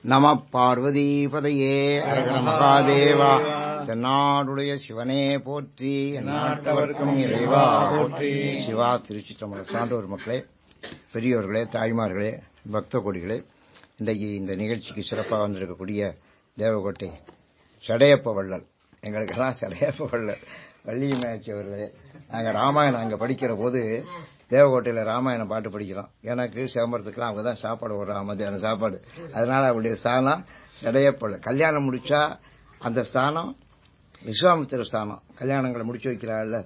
நம பார்வதிபதையே அரகர மகாதேவா. தென்னாடுடைய சிவனே போற்றி, நாட்டவர்க்கும் இறைவா போற்றி. சிவா திருச்சிற்றம்பலம். சான்றோர் மக்களே, பெரியோர்களே, தாய்மார்களே, பக்த கொடிகளே, இன்றைக்கு இந்த நிகழ்ச்சிக்கு சிறப்பாக வந்திருக்கக்கூடிய தேவகோட்டை சடையப்ப வள்ளல், எங்களுக்கெல்லாம் சடையப்ப வள்ளல் வள்ளியம்மையாச்சி அவர்களே. நாங்கள் ராமாயணம் அங்கே படிக்கிற போது தேவகோட்டையில் ராமாயணம் பாட்டு படிக்கிறோம். எனக்கு சிதம்பரத்துக்குலாம் அவங்க தான் சாப்பாடு போடுறாங்க, மத்தியான சாப்பாடு. அதனால அவருடைய ஸ்தானம் சடையப்ப. கல்யாணம் முடிச்சா அந்த ஸ்தானம் விஸ்வாமித்திர ஸ்தானம். கல்யாணங்களை முடிச்சு வைக்கிறாள்ல,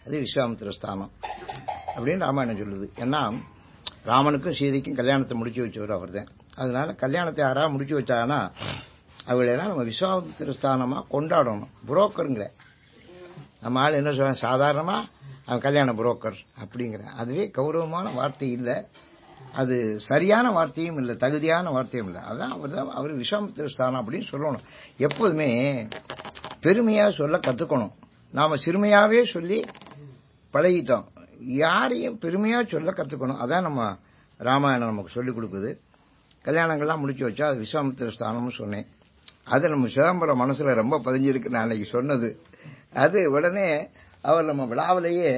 அது விஸ்வாமித்திர ஸ்தானம் அப்படின்னு ராமாயணம் சொல்லுது. ஏன்னா ராமனுக்கும் சீதைக்கும் கல்யாணத்தை முடிச்சு வச்சவர் அவர் தான். அதனால கல்யாணத்தை யாராவது முடிச்சு வச்சாங்கன்னா அவங்களெல்லாம் நம்ம விஸ்வாமித்திர ஸ்தானமா கொண்டாடணும். புரோக்கருங்கிற நம்ம ஆள் என்ன சொல்ற, சாதாரணமா அவன் கல்யாண புரோக்கர் அப்படிங்கிற, அதுவே கௌரவமான வார்த்தை இல்லை, அது சரியான வார்த்தையும் இல்லை, தகுதியான வார்த்தையும் இல்லை. அதான் அவர் விஸ்வாமித்திர ஸ்தானம் அப்படின்னு சொல்லணும். எப்போதுமே பெருமையா சொல்ல கத்துக்கணும். நாம சிறுமையாவே சொல்லி பழகிட்டோம். யாரையும் பெருமையா சொல்ல கத்துக்கணும். அதான் நம்ம ராமாயணம் நமக்கு சொல்லிக் கொடுக்குது. கல்யாணங்கள்லாம் முடிச்சு வச்சா அது விஸ்வாமித்திர ஸ்தானம்னு சொன்னேன். அது நம்ம சிதம்பரம் மனசுல ரொம்ப பதிஞ்சிருக்கு. நான் அன்னைக்கு சொன்னது அது உடனே அவர் நம்ம விழாவிலேயே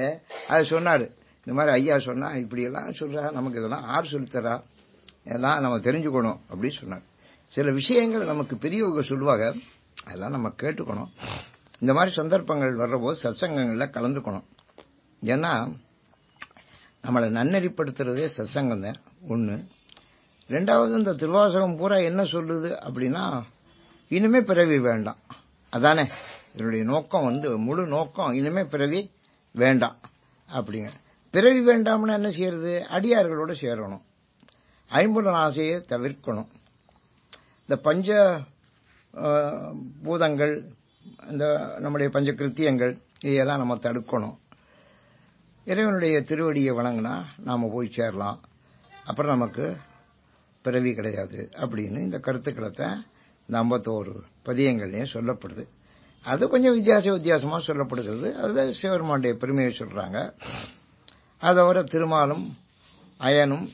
அது சொன்னாரு. இந்த மாதிரி ஐயா சொன்னா இப்படியெல்லாம் சொல்றா, நமக்கு இதெல்லாம் ஆறு சொல்லித்தரா, இதெல்லாம் நம்ம தெரிஞ்சுக்கணும் அப்படின்னு சொன்னார். சில விஷயங்கள் நமக்கு பெரியவங்க சொல்லுவாங்க, அதெல்லாம் நம்ம கேட்டுக்கணும். இந்த மாதிரி சந்தர்ப்பங்கள் வர்றபோது சத்சங்கங்கள்ல கலந்துக்கணும். ஏன்னா நம்மளை நன்னெறிப்படுத்துறதே சத்சங்கம் தான் ஒண்ணு. ரெண்டாவது, இந்த திருவாசகம் பூரா என்ன சொல்லுது அப்படின்னா, இனிமே பிறவி வேண்டாம். அதானே இதனுடைய நோக்கம், முழு நோக்கம் இனிமே பிறவி வேண்டாம் அப்படிங்க. பிறவி வேண்டாம்னு என்ன செய்யறது? அடியார்களோட சேரணும், ஐம்புலன் ஆசையை தவிர்க்கணும், இந்த பஞ்ச பூதங்கள், இந்த நம்முடைய பஞ்ச கிருத்தியங்கள் இதையெல்லாம் நம்ம தடுக்கணும். இறைவனுடைய திருவடியை வணங்கினா நாம போய் சேரலாம், அப்புறம் நமக்கு பிறவி கிடையாது அப்படின்னு இந்த கருத்துக்களை தான் இந்த 51 பதியங்கள்லயும் சொல்லப்படுது. அது கொஞ்சம் வித்தியாசமா சொல்லப்படுகிறது. அதுல சிவருமானுடைய பெருமையை சொல்றாங்க. அதோட திருமாலும் அயனும்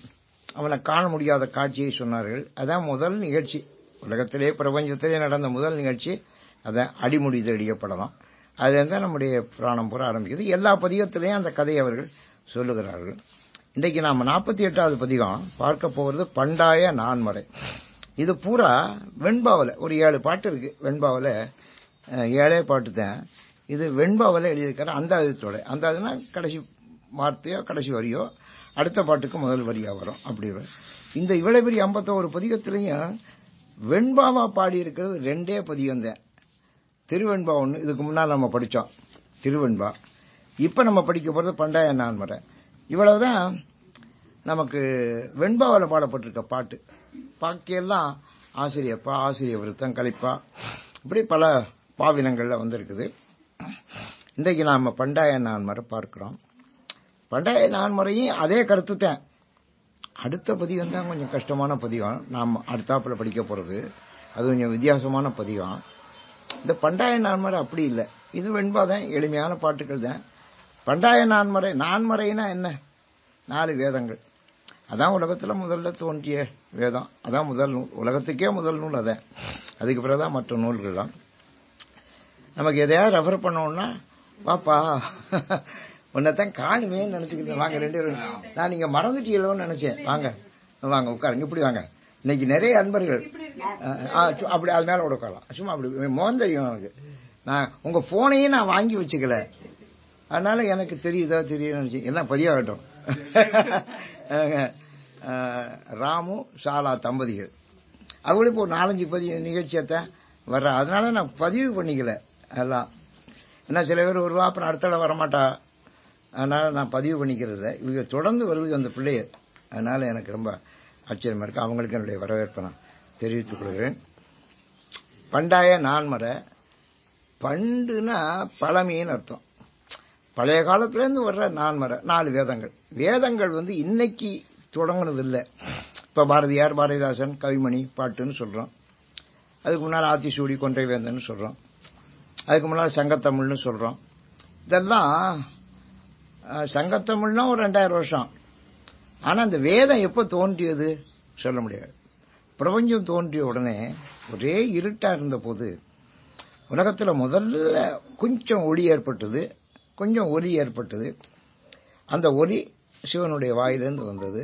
அவனை காண முடியாத காட்சியை சொன்னார்கள். அதான் முதல் நிகழ்ச்சி உலகத்திலே, பிரபஞ்சத்திலே நடந்த முதல் நிகழ்ச்சி. அதான் அடிமுடி தேடியப்படலாம். அதுதான் நம்முடைய புராணம் பூரா ஆரம்பிக்குது. எல்லா பதிகத்திலையும் அந்த கதையை அவர்கள் சொல்லுகிறார்கள். இன்றைக்கு நாம 48வது பதிகம் பார்க்க போகிறது பண்டாய நான்மறை. இது பூரா வெண்பாவல ஒரு 7 பாட்டு இருக்கு. வெண்பாவல 7 பாட்டு தான். இது வெண்பாவல எழுதியிருக்கிற அந்தாதித்தோட, அந்தாதுன்னா கடைசி வார்த்தையோ கடைசி வரியோ அடுத்த பாட்டுக்கு முதல் வரியா வரும். அப்படி இந்த இவ்வளவு பெரிய 51 பதிகத்திலையும் வெண்பாவா பாடி இருக்கிறது 2 பதிகம் தான். திருவெண்பா ஒண்ணு, இதுக்கு முன்னால் நம்ம படிச்சோம் திருவெண்பா. இப்ப நம்ம படிக்க போறது பண்டாய நான்மறை. இவ்வளவுதான் நமக்கு வெண்பாவல பாடப்பட்டிருக்க பாட்டு. பாக்கியெல்லாம் ஆசிரியப்பா, ஆசிரிய விருத்தம், கலிப்பா, இப்படி பல பாவினங்கள்ல வந்திருக்குது. இன்றைக்கு நாம பண்டாய நான்மறை பார்க்கிறோம். பண்டாய நான்மறையும் அதே கருத்து தான். அடுத்த பதிகம் தான் கொஞ்சம் கஷ்டமான பதிகம், நாம் அடுத்தாப்புல படிக்க போறது. அது கொஞ்சம் வித்தியாசமான பதிகம். இந்த பண்டாய நான்மறை அப்படி இல்லை, இது வெண்பாதான், எளிமையான பாட்டுகள் தான். பண்டாய நான்மறை, நான்மறைனா என்ன? 4 வேதங்கள். அதான் உலகத்துல முதல்ல தோன்றிய வேதம். அதான் முதல் நூல், உலகத்துக்கே முதல் நூல் அதான். அதுக்கு பிறகுதான் மற்ற நூல்கள் தான். நமக்கு எதையாவது ரெஃபர் பண்ணோம்னா, பாப்பா உன்னைத்தான் காணுமேன்னு நினைச்சுக்கிட்டேன், வாங்க 2 பேரும். நான் நீங்க மறந்துட்டீங்களோன்னு நினைச்சேன். வாங்க வாங்க உட்காருங்க, இப்படி வாங்க. இன்னைக்கு நிறைய அன்பர்கள் அப்படி அது மேல உட்காரலாம். சும்மா அப்படி மோகம் தெரியும் எனக்கு. நான் உங்க போனையும் நான் வாங்கி வச்சுக்கல, அதனால எனக்கு தெரியுதா தெரியும் எல்லாம் பதியாகட்டும். ராமு சாலா தம்பதிகள் அவங்களுக்கு ஒரு 4-5 பதிவு நிகழ்ச்சியத்தான் வர்ற, அதனால நான் பதிவு பண்ணிக்கல எல்லாம். ஏன்னா சில பேர் வருவா, அப்புறம் அடுத்த இடம் வரமாட்டா, அதனால நான் பதிவு பண்ணிக்கிறது. இவங்க தொடர்ந்து வருது அந்த பிள்ளைய, அதனால எனக்கு ரொம்ப ஆச்சரியமா இருக்கு. அவங்களுக்கு என்னுடைய வரவேற்பை நான் தெரிவித்துக் கொள்கிறேன். பண்டாய நான்மறை, பண்டுனா பழமைன்னு அர்த்தம். பழைய காலத்திலேருந்து வர்ற நான்மறை 4 வேதங்கள். வேதங்கள் இன்னைக்கு தொடங்கினது இல்லை. இப்ப பாரதியார், பாரதிதாசன், கவிமணி பாட்டுன்னு சொல்றோம். அதுக்கு முன்னால் ஆத்திசூடி, கொன்றை வேந்தன்னு சொல்றோம். அதுக்கு முன்னால் சங்கத்தமிழ்னு சொல்றோம். இதெல்லாம் சங்கத்தமிழ்னா ஒரு 2000 வருஷம். ஆனா இந்த வேதம் எப்ப தோன்றியது சொல்ல முடியாது. பிரபஞ்சம் தோன்றிய உடனே ஒரே இருட்டா இருந்த போது உலகத்துல முதல்ல கொஞ்சம் ஒளி ஏற்பட்டது, கொஞ்சம் ஒலி ஏற்பட்டது. அந்த ஒலி சிவனுடைய வாயிலிருந்து வந்தது.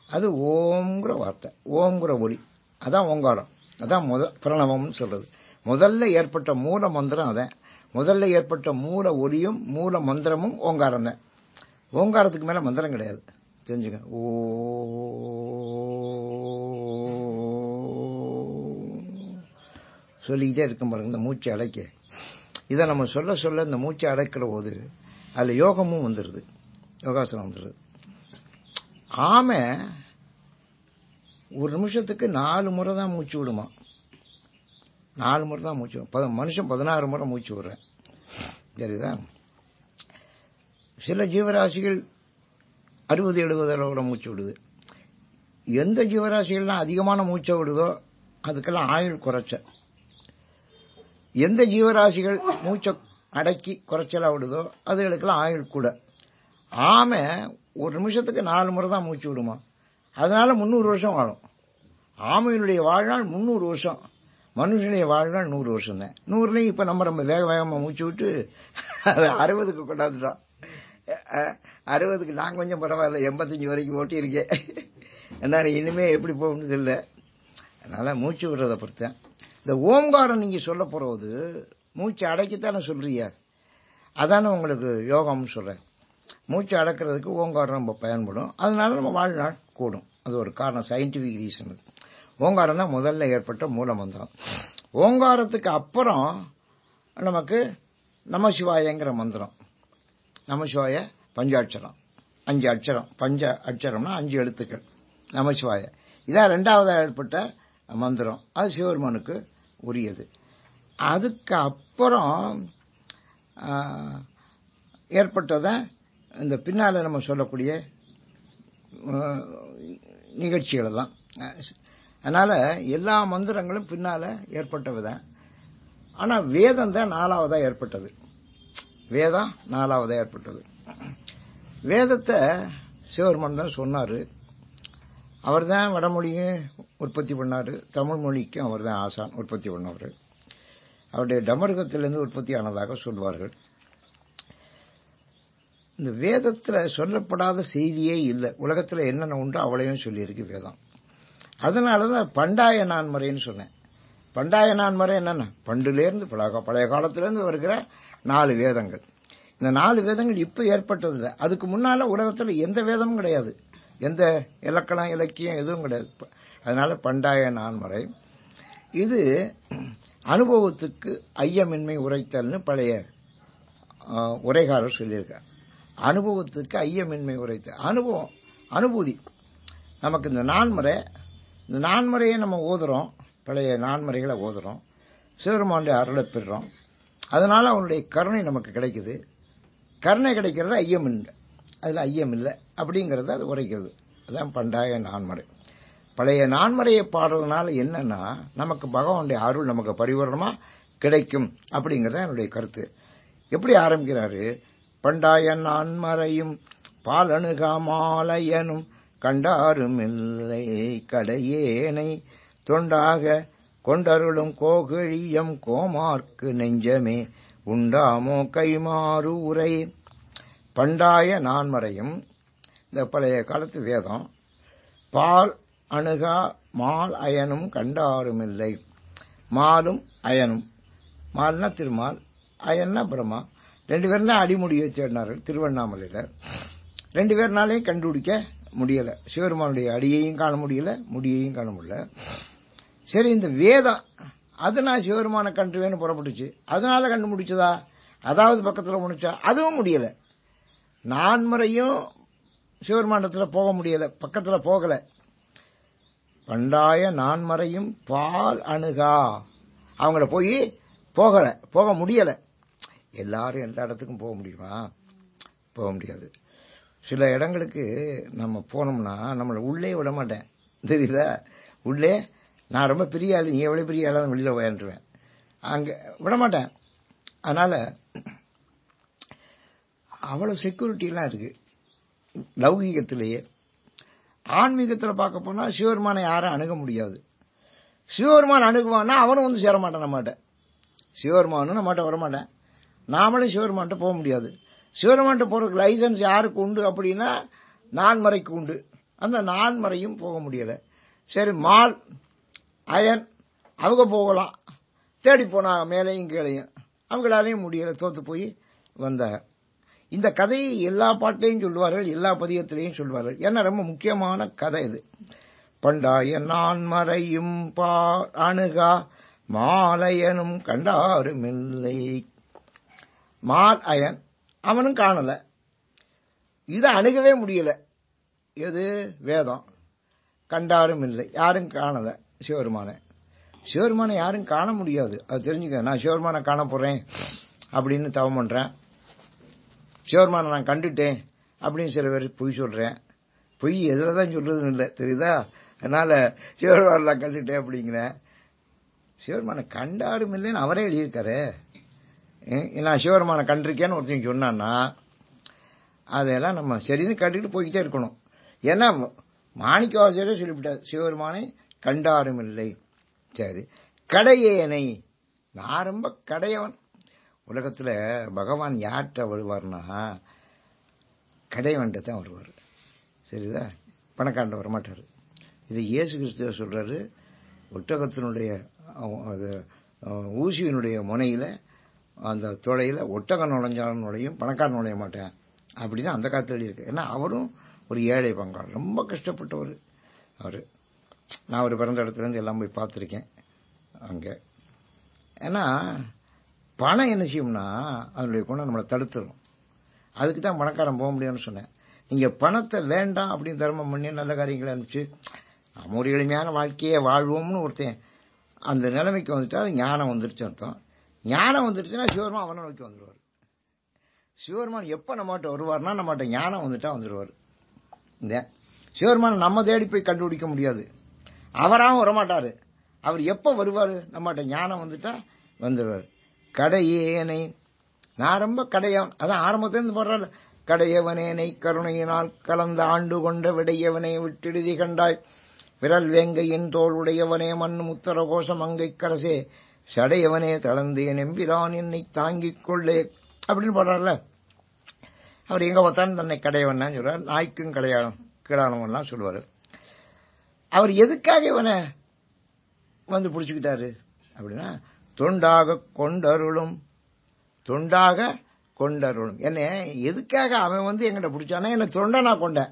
அது ஓம்ங்கிற வார்த்தை, ஓம்ங்கிற ஒலி. அதான் ஓங்காரம், அதான் பிரணவம்னு சொல்றது. முதல்ல ஏற்பட்ட மூல மந்திரம் அதான். முதல்ல ஏற்பட்ட மூல ஒலியும் மூல மந்திரமும் ஓங்காரம் தான். ஓங்காரத்துக்கு மேல மந்திரம் கிடையாது, தெரிஞ்சுங்க. ஓ சொல்லிக்கிட்டே இருக்கும் பாருங்க இந்த மூச்சை அடைக்க. இதை நம்ம சொல்ல சொல்ல இந்த மூச்சை அடைக்கிற போது அதுல யோகமும் வந்துடுது, யோகாசனம் வந்துடுது. ஆமை ஒரு நிமிஷத்துக்கு 4 முறை தான் மூச்சு விடுமா, 4 முறை தான் மூச்சு. மனுஷன் 16 முறை மூச்சு விடுறேன், சரிதா? சில ஜீவராசிகள் 60-70 மூச்சு விடுது. எந்த ஜீவராசிகள்லாம் அதிகமான மூச்சை விடுதோ அதுக்கெல்லாம் ஆயுள் குறைச்ச. எந்த ஜீவராசிகள் மூச்சை அடக்கி குறைச்சலா விடுதோ அதுகளுக்கெல்லாம் ஆயுள் கூட. ஆமை ஒரு நிமிஷத்துக்கு 4 முறை தான் மூச்சு விடுமா, அதனால 300 வருஷம் வாழும். ஆமையினுடைய வாழ்நாள் 300 வருஷம், மனுஷனுடைய வாழ்நாள் 100 வருஷம் தான். 100லையும் இப்ப நம்ம வேக வேகமா மூச்சு விட்டு அதை 60க்கு கொண்டாந்துட்டோம். 60க்கு நான் கொஞ்சம் பரவாயில்ல, 85 வரைக்கும் ஓட்டியிருக்கேன். என்னால இனிமே எப்படி போகணும்னு இல்லை. அதனால மூச்சு விடுறதை பொறுத்தேன். இந்த ஓங்காரம் நீங்க சொல்ல போறது மூச்சு அடக்கித்தானே சொல்றீங்க, அதானே உங்களுக்கு யோகம்னு சொல்றேன். மூச்சு அடக்கிறதுக்கு ஓங்காரம் நம்ம பயன்படும், அதனால நம்ம வாழ்நாள் கூடும். அது ஒரு காரணம், சயின்டிபிக் ரீசன். ஓங்காரம் தான் முதல்ல ஏற்பட்ட மூல மந்திரம். ஓங்காரத்துக்கு அப்புறம் நமக்கு நமசிவாயங்கிற மந்திரம். நமசிவாய பஞ்சாட்சரம், 5 அட்சரம். பஞ்ச அட்சரம்னா 5 எழுத்துக்கள். நமசிவாய இதான் 2வது ஏற்பட்ட மந்திரம். அது சிவபெருமானுக்கு உரியது. அதுக்கு அப்புறம் ஏற்பட்டத இந்த பின்னால நம்ம சொல்லக்கூடிய நிகழ்ச்சிகள் தான். அதனால எல்லா மந்திரங்களும் பின்னால ஏற்பட்டதுதான். ஆனா வேதம் தான் 4வதா ஏற்பட்டது. வேதம் 4வதா ஏற்பட்டது. வேதத்தை சிவபெருமான் தான் சொன்னாரு. அவர் தான் வடமொழியும் உற்பத்தி பண்ணாரு, தமிழ் மொழிக்கும் அவர் தான் ஆசான் உற்பத்தி பண்ணவர். அவருடைய டமருகத்திலிருந்து உற்பத்தி ஆனதாக சொல்வார்கள். இந்த வேதத்துல சொல்லப்படாத செய்தியே இல்லை. உலகத்துல என்னென்ன உண்டோ அவளையும் சொல்லியிருக்கு வேதம். அதனாலதான் பண்டாய நான்மறைன்னு சொன்னேன். பண்டாய நான்மறை என்னன்னா பண்டுலேருந்து பழைய காலத்திலிருந்து வருகிற 4 வேதங்கள். இந்த 4 வேதங்கள் இப்ப ஏற்பட்டதில்லை. அதுக்கு முன்னால உலகத்துல எந்த வேதமும் கிடையாது, எந்த இலக்கணம் இலக்கியம் எதுவும் கிடையாது. அதனால பண்டாய நான்மறை. இது அனுபவத்துக்கு ஐயமின்மை உரைத்தல்னு பழைய உரைகாரர் சொல்லியிருக்கார். அனுபவத்துக்கு ஐயமின்மை உரைத்த அனுபவம், அனுபூதி. நமக்கு இந்த நான்மறையை நம்ம ஓதுறோம், பழைய நான்மறைகளை ஓதுறோம், சிவபெருமானுடைய அருளை பெறுறோம். அதனால அவனுடைய கருணை நமக்கு கிடைக்குது. கருணை கிடைக்கிறது ஐயம் இல்லை, அதுல ஐயம் இல்லை அப்படிங்கறத அது உரைக்கிறது. அதுதான் பண்டாய நான்மறை. பழைய நான்மறையை பாடுறதுனால என்னன்னா நமக்கு பகவானுடைய அருள் நமக்கு பரிபூரணமா கிடைக்கும் அப்படிங்கறத என்னுடைய கருத்து. எப்படி ஆரம்பிக்கிறாரு? பண்டாய நான்மறையும் பாலணுகாமாலயனும் கண்டாரும் இல்லை கடையேனை தொண்டாக கொண்டருளும் கோகழியம் கோமார்க்கு நெஞ்சமே உண்டாமோ கைமாறு உரை. பண்டாய நான்மறையும் இந்த பழைய காலத்து வேதம், பால் அணுகா மால் அயனும் கண்டாரும் இல்லை. மாலும் அயனும், மால்னா திருமால், அயன்னா பிரம்மா. 2 பேரும் தான் அடிமுடி வச்சிருந்தார்கள் திருவண்ணாமலையில. 2 பேர்னாலையும் கண்டுபிடிக்க முடியல. சிவபெருமானுடைய அடியையும் காண முடியல, முடியையும் காண முடியல. சரி, இந்த வேதம் அது நான் சிவபெருமான கண்டுவேன்னு புறப்பட்டுச்சு, அதனால கண்டுபிடிச்சதா? அதாவது பக்கத்துல முடிச்சா? அதுவும் முடியல. நான்முறையும் சிவபெருமானத்துல போக முடியல, பக்கத்துல போகல. பண்டாய நான்மறையும் பால் அணுகா, அவங்கள போக முடியல. எல்லாரும் எல்லா இடத்துக்கும் போக முடியுமா? போக முடியாது. சில இடங்களுக்கு நம்ம போனோம்னா நம்மளை உள்ளே விட மாட்டேன், தெரியல. உள்ளே நான் ரொம்ப பெரிய ஆளு, நீ எவ்வளவு பெரிய ஆளு, வெளியில போயின்றுவேன், அங்க விட மாட்டேன். அதனால அவ்வளவு செக்யூரிட்டி எல்லாம் இருக்கு லௌகீகத்திலேயே. ஆன்மீகத்தில் பார்க்க போனா சிவபெருமானை யாரும் அணுக முடியாது. சிவபெருமான் அணுகுவான்னா அவனும் வந்து சேரமாட்டான் நம்மகிட்ட. சிவபெருமானும் நம்மகிட்ட வரமாட்டேன், நாமளும் சிவபெருமான்கிட்ட போக முடியாது. சிவபெருமான்கிட்ட போறதுக்கு லைசன்ஸ் யாருக்கு உண்டு அப்படின்னா நான்மறைக்கு உண்டு. அந்த நான்மறையும் போக முடியல. சரி, மால் அயன் அவங்க போகலாம், தேடி போனாங்க மேலையும் கீழையும், அவங்களாலையும் முடியல, தோத்து போய் வந்தாங்க. இந்த கதையை எல்லா பாட்டிலையும் சொல்லுவார்கள், எல்லா பதிகத்திலையும் சொல்லுவார்கள். ஏன்னா ரொம்ப முக்கியமான கதை இது. பண்டாய நான்மறையும் அணுகா மாலயனும் கண்டாருமில்லை. மால் அயன் அவனும் காணல, இதை அணுகவே முடியல. எது? வேதம். கண்டாரும் இல்லை, யாரும் காணல சிவபெருமானை. சிவபெருமானை யாரும் காண முடியாது, அது தெரிஞ்சுக்க. நான் சிவபெருமானை காண போறேன் அப்படின்னு தவம் பண்றேன், சிவபெருமானை நான் கண்டுட்டேன் அப்படின்னு சில பேர் பொய் சொல்றேன். பொய் எதுலதான் சொல்றதுன்னு இல்லை, தெரியுதா? அதனால சிவபெருமானை நான் கண்டுட்டேன் அப்படிங்கிறேன். சிவபெருமானை கண்டாரும் இல்லைன்னு அவரே எழுதியிருக்காரு. நான் சிவபெருமானை கண்டிருக்கேன்னு ஒருத்தன் சொன்னான்னா அதெல்லாம் நம்ம சரின்னு கட்டிட்டு போய்கிட்டே இருக்கணும். ஏன்னா மாணிக்கவாசகரே சொல்லிவிட்டார், சிவபெருமானை கண்டாரும் இல்லை. சரி, கடையேனை, நான் ரொம்ப கடையவன். உலகத்துல பகவான் யார்கிட்ட வருவார்னா கடையவன்கிட்ட தான் வருவார். சரிதா? பணக்காரன் வரமாட்டாரு. இது இயேசு கிறிஸ்துவ சொல்றாரு. ஒட்டகத்தினுடைய ஊசியினுடைய முனையில அந்த தொலையில ஒட்டகம் நுழைஞ்சாலும் நுழையும், பணக்காரன் நுழைய மாட்டேன் அப்படின்னு அந்த காலத்துல எழுதியிருக்கு. ஏன்னா அவரும் ஒரு ஏழை பங்காளர், ரொம்ப கஷ்டப்பட்டவர் அவரு. நான் அவர் பிறந்த இடத்துல இருந்து எல்லாம் போய் பார்த்துருக்கேன் அங்க. ஏன்னா பணம் என்ன செய்யும்னா அதனுடைய குணம் நம்மளை தடுத்துடும். அதுக்கு தான் பணக்காரன் போக முடியும்னு சொன்னேன். நீங்க பணத்தை வேண்டாம் அப்படின்னு தர்மம் பண்ணி நல்ல காரியங்களை அனுப்பிச்சு நம்ம ஒரு எளிமையான வாழ்க்கையை வாழ்வோம்னு ஒருத்தன் அந்த நிலைமைக்கு வந்துட்டா ஞானம் வந்துருச்சு அர்த்தம். ஞானம் வந்துருச்சுன்னா சிவபெருமான் அவனை நோக்கி வந்துடுவார். சிவபெருமான் எப்ப நம்மகிட்ட வருவார்னா நம்மகிட்ட ஞானம் வந்துட்டா வந்துடுவார். இந்த சிவபெருமான் நம்ம தேடி போய் கண்டுபிடிக்க முடியாது, அவராகவும் வரமாட்டாரு. அவர் எப்ப வருவாரு? நம்மகிட்ட ஞானம் வந்துட்டா வந்துடுவார். கடையேனை, நான் ரொம்ப கடையவன். அதான் ஆரம்பத்திலிருந்து போடுறாரு, கடையவனேனை கருணையினால் கலந்த ஆண்டு கொண்ட விடையவனை விட்டெழுதி கண்டாய், விரல் வேங்கையின் தோல் உடையவனே மண்ணு முத்தர கோஷம் அங்கை கரசே, சடையவனே தளர்ந்தேன் எம்பிரான் என்னை தாங்கிக் கொள்ளே அப்படின்னு போடுறாருல. அவர் எங்க பார்த்தாலும் தன்னை கடையவன் தான் சொல்றார். நாய்க்கும் கீழானவன்லாம் சொல்லுவாரு. அவர் எதுக்காக இவனை வந்து பிடிச்சுக்கிட்டாரு அப்படின்னா தொண்டாக கொண்டருளும், தொண்டாக கொண்டருளும். என்ன எதுக்காக அவன் வந்து எங்கிட்ட பிடிச்சானா, என்ன தொண்டனா கொண்டேன்.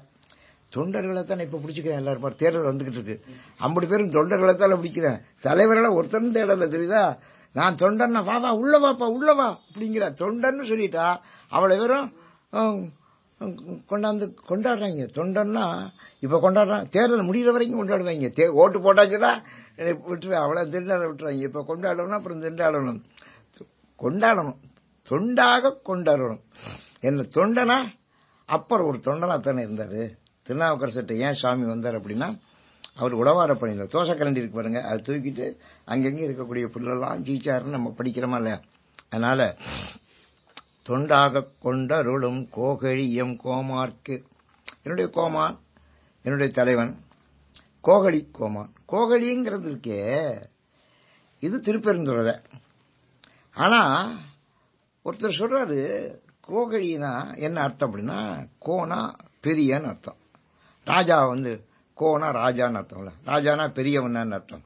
தொண்டர்களை தான் இப்ப பிடிச்சிக்கிறேன். எல்லாரும் தேர்தல் வந்துகிட்டு இருக்கு, 50 பேரும் தொண்டர்களை தான் பிடிக்கிறேன். தலைவர்களை ஒருத்தரும் தேடல, தெரியுதா? நான் தொண்டன்னா வாவா உள்ள வாப்பா உள்ளவா அப்படிங்கிற தொண்டன்னு சொல்லிட்டா அவளை வெறும் கொண்டாந்து கொண்டாடுறாங்க. தொண்டன்னா இப்ப கொண்டாடுறான், தேர்தல் முடிகிற வரைக்கும் கொண்டாடுவாங்க. ஓட்டு போட்டாச்சுன்னா விட்டுருவேன், அவளை திண்டாட விட்டுருவாங்க. இப்ப கொண்டாடணும், அப்புறம் திண்டாடணும். கொண்டாடணும், தொண்டாக கொண்டாடணும். என்ன தொண்டனா அப்புறம் ஒரு தொண்டனா தானே இருந்தாரு. திருநாவுக்கரசர்கிட்ட ஏன் சாமி வந்தார் அப்படின்னா, அவர் உழவார பணியில தோசைக்கரண்டி இருக்கு பாருங்க, அதை தூக்கிட்டு அங்கங்க இருக்கக்கூடிய புல்லெல்லாம் ஜீச்சாருன்னு நம்ம படிக்கிறோமா இல்லையா? அதனால தொண்டாக கொண்டருளும் கோகழியம் கோமார்க்கு, என்னுடைய கோமான், என்னுடைய தலைவன் கோகழி கோமான். கோகழிங்கிறது இருக்கே, இது திருப்பெருந்துறை. ஆனா ஒருத்தர் சொல்றாரு கோகழினா என்ன அர்த்தம் அப்படின்னா, கோனா பெரியன்னு அர்த்தம், ராஜா வந்து கோனா ராஜான்னு அர்த்தம்ல, ராஜானா பெரியவன் அர்த்தம்.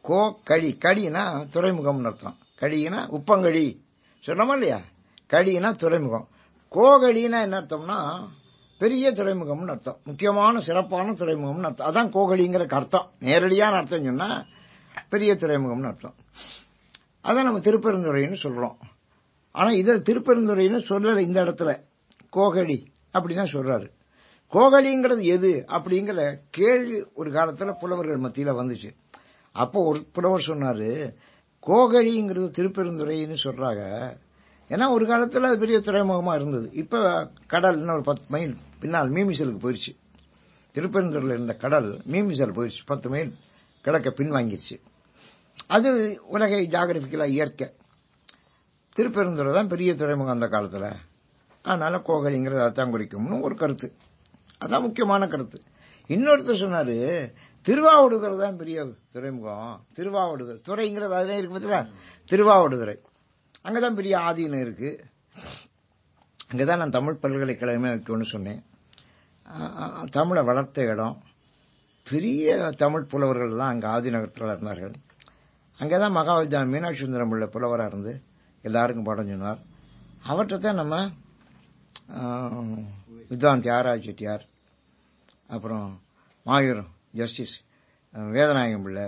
கோ கழி, கழினா துறைமுகம்னு அர்த்தம். கழினா உப்பங்கழி சொன்னோமா இல்லையா? கழினா துறைமுகம். கோகழினா என்ன அர்த்தம்னா பெரிய துறைமுகம்னு அர்த்தம், முக்கியமான சிறப்பான துறைமுகம்னு அர்த்தம். அதான் கோகழிங்கிற அர்த்தம். நேரடியான அர்த்தம் சொன்னா பெரிய துறைமுகம்னு அர்த்தம். அதான் நம்ம திருப்பெருந்துறைன்னு சொல்றோம். ஆனா இதில் திருப்பெருந்துறைன்னு சொல்லல, இந்த இடத்துல கோகழி அப்படின்னா சொல்றாரு. கோகழிங்கிறது எது அப்படிங்கிற கேள்வி ஒரு காலத்துல புலவர்கள் மத்தியில வந்துச்சு. அப்போ ஒரு புலவர் சொன்னாரு, கோகழிங்கிறது திருப்பெருந்துறைன்னு சொல்றாங்க. ஏன்னா ஒரு காலத்துல அது பெரிய துறைமுகமா இருந்தது. இப்ப கடல் இன்னும் ஒரு 10 மைல் பின்னால் மீமிசலுக்கு போயிடுச்சு. திருப்பெருந்துறையில் இருந்த கடல் மீமிசல் போயிடுச்சு, 10 மைல் கிழக்க பின்வாங்கிடுச்சு. அது உலகை ஜாகிரபிக்கலா இயற்கை. திருப்பெருந்துறை தான் பெரிய துறைமுகம் அந்த காலத்துல. அதனால கோகழிங்கிறது அதான் குறிக்கும்னு ஒரு கருத்து. அதான் முக்கியமான கருத்து. இன்னொருத்தர் சொன்னாரு, திருவாவடுதுறை தான் பெரிய துறைமுகம். திருவாவடுதுறை துறைங்கிறது அதுல இருக்கு பார்த்தீங்களா, திருவாவடுதுறை அங்கதான் பெரிய ஆதீனம் இருக்கு. அங்கதான் நான் தமிழ் பல்கலைக்கழகமே வைக்கணும்னு சொன்னேன். தமிழை வளர்த்த இடம். பெரிய தமிழ் புலவர்கள் எல்லாம் அங்க ஆதிநகரத்தில் இருந்தார்கள். அங்கதான் மகாவித்யான் மீனாட்சி சுந்தரம் பிள்ளை புலவராக இருந்து எல்லாருக்கும் பாடம் சொன்னார். அவர்கிட்ட தான் நம்ம வித்வான் தியாகராஜ செட்டியார், அப்புறம் மாயூர் ஜஸ்டிஸ் வேதநாயகம் பிள்ளை,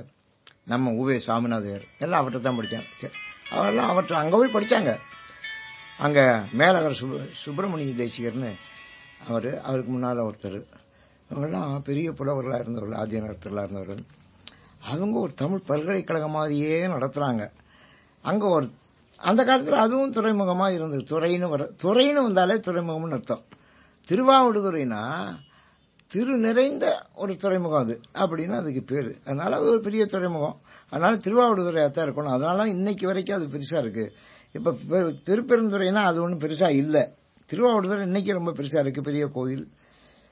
நம்ம உவே சாமிநாதர் எல்லாம் அவர்கிட்ட தான் படித்தேன். அவரெல்லாம் அவர்கிட்ட அங்கே போய் படித்தாங்க. அங்கே மேலகர் சுப்பிரமணிய தேசிகர்னு அவருக்கு முன்னால் ஒருத்தர், அவங்கெல்லாம் பெரிய புலவர்களாக இருந்தவர்கள், ஆதிநகரத்தில் இருந்தவர்கள். அவங்க ஒரு தமிழ் பல்கலைக்கழகம் மாதிரியே நடத்துகிறாங்க. அங்கே ஒரு அந்த காலத்தில் அதுவும் துறைமுகமாக இருந்தது. துறைன்னு வந்தாலே துறைமுகம்னு அர்த்தம். திருவாவடுதுறைனா திரு நிறைந்த ஒரு துறைமுகம் அது அப்படின்னு அதுக்கு பேர். அதனால அது ஒரு பெரிய துறைமுகம். அதனால திருவாவடுதுறையாக தான் இருக்கணும். அதனால இன்னைக்கு வரைக்கும் அது பெருசா இருக்கு. இப்ப திருப்பெருந்துறைனா அது ஒன்றும் பெருசா இல்லை. திருவாவடுதுறை இன்னைக்கு ரொம்ப பெருசா இருக்கு. பெரிய கோயில்,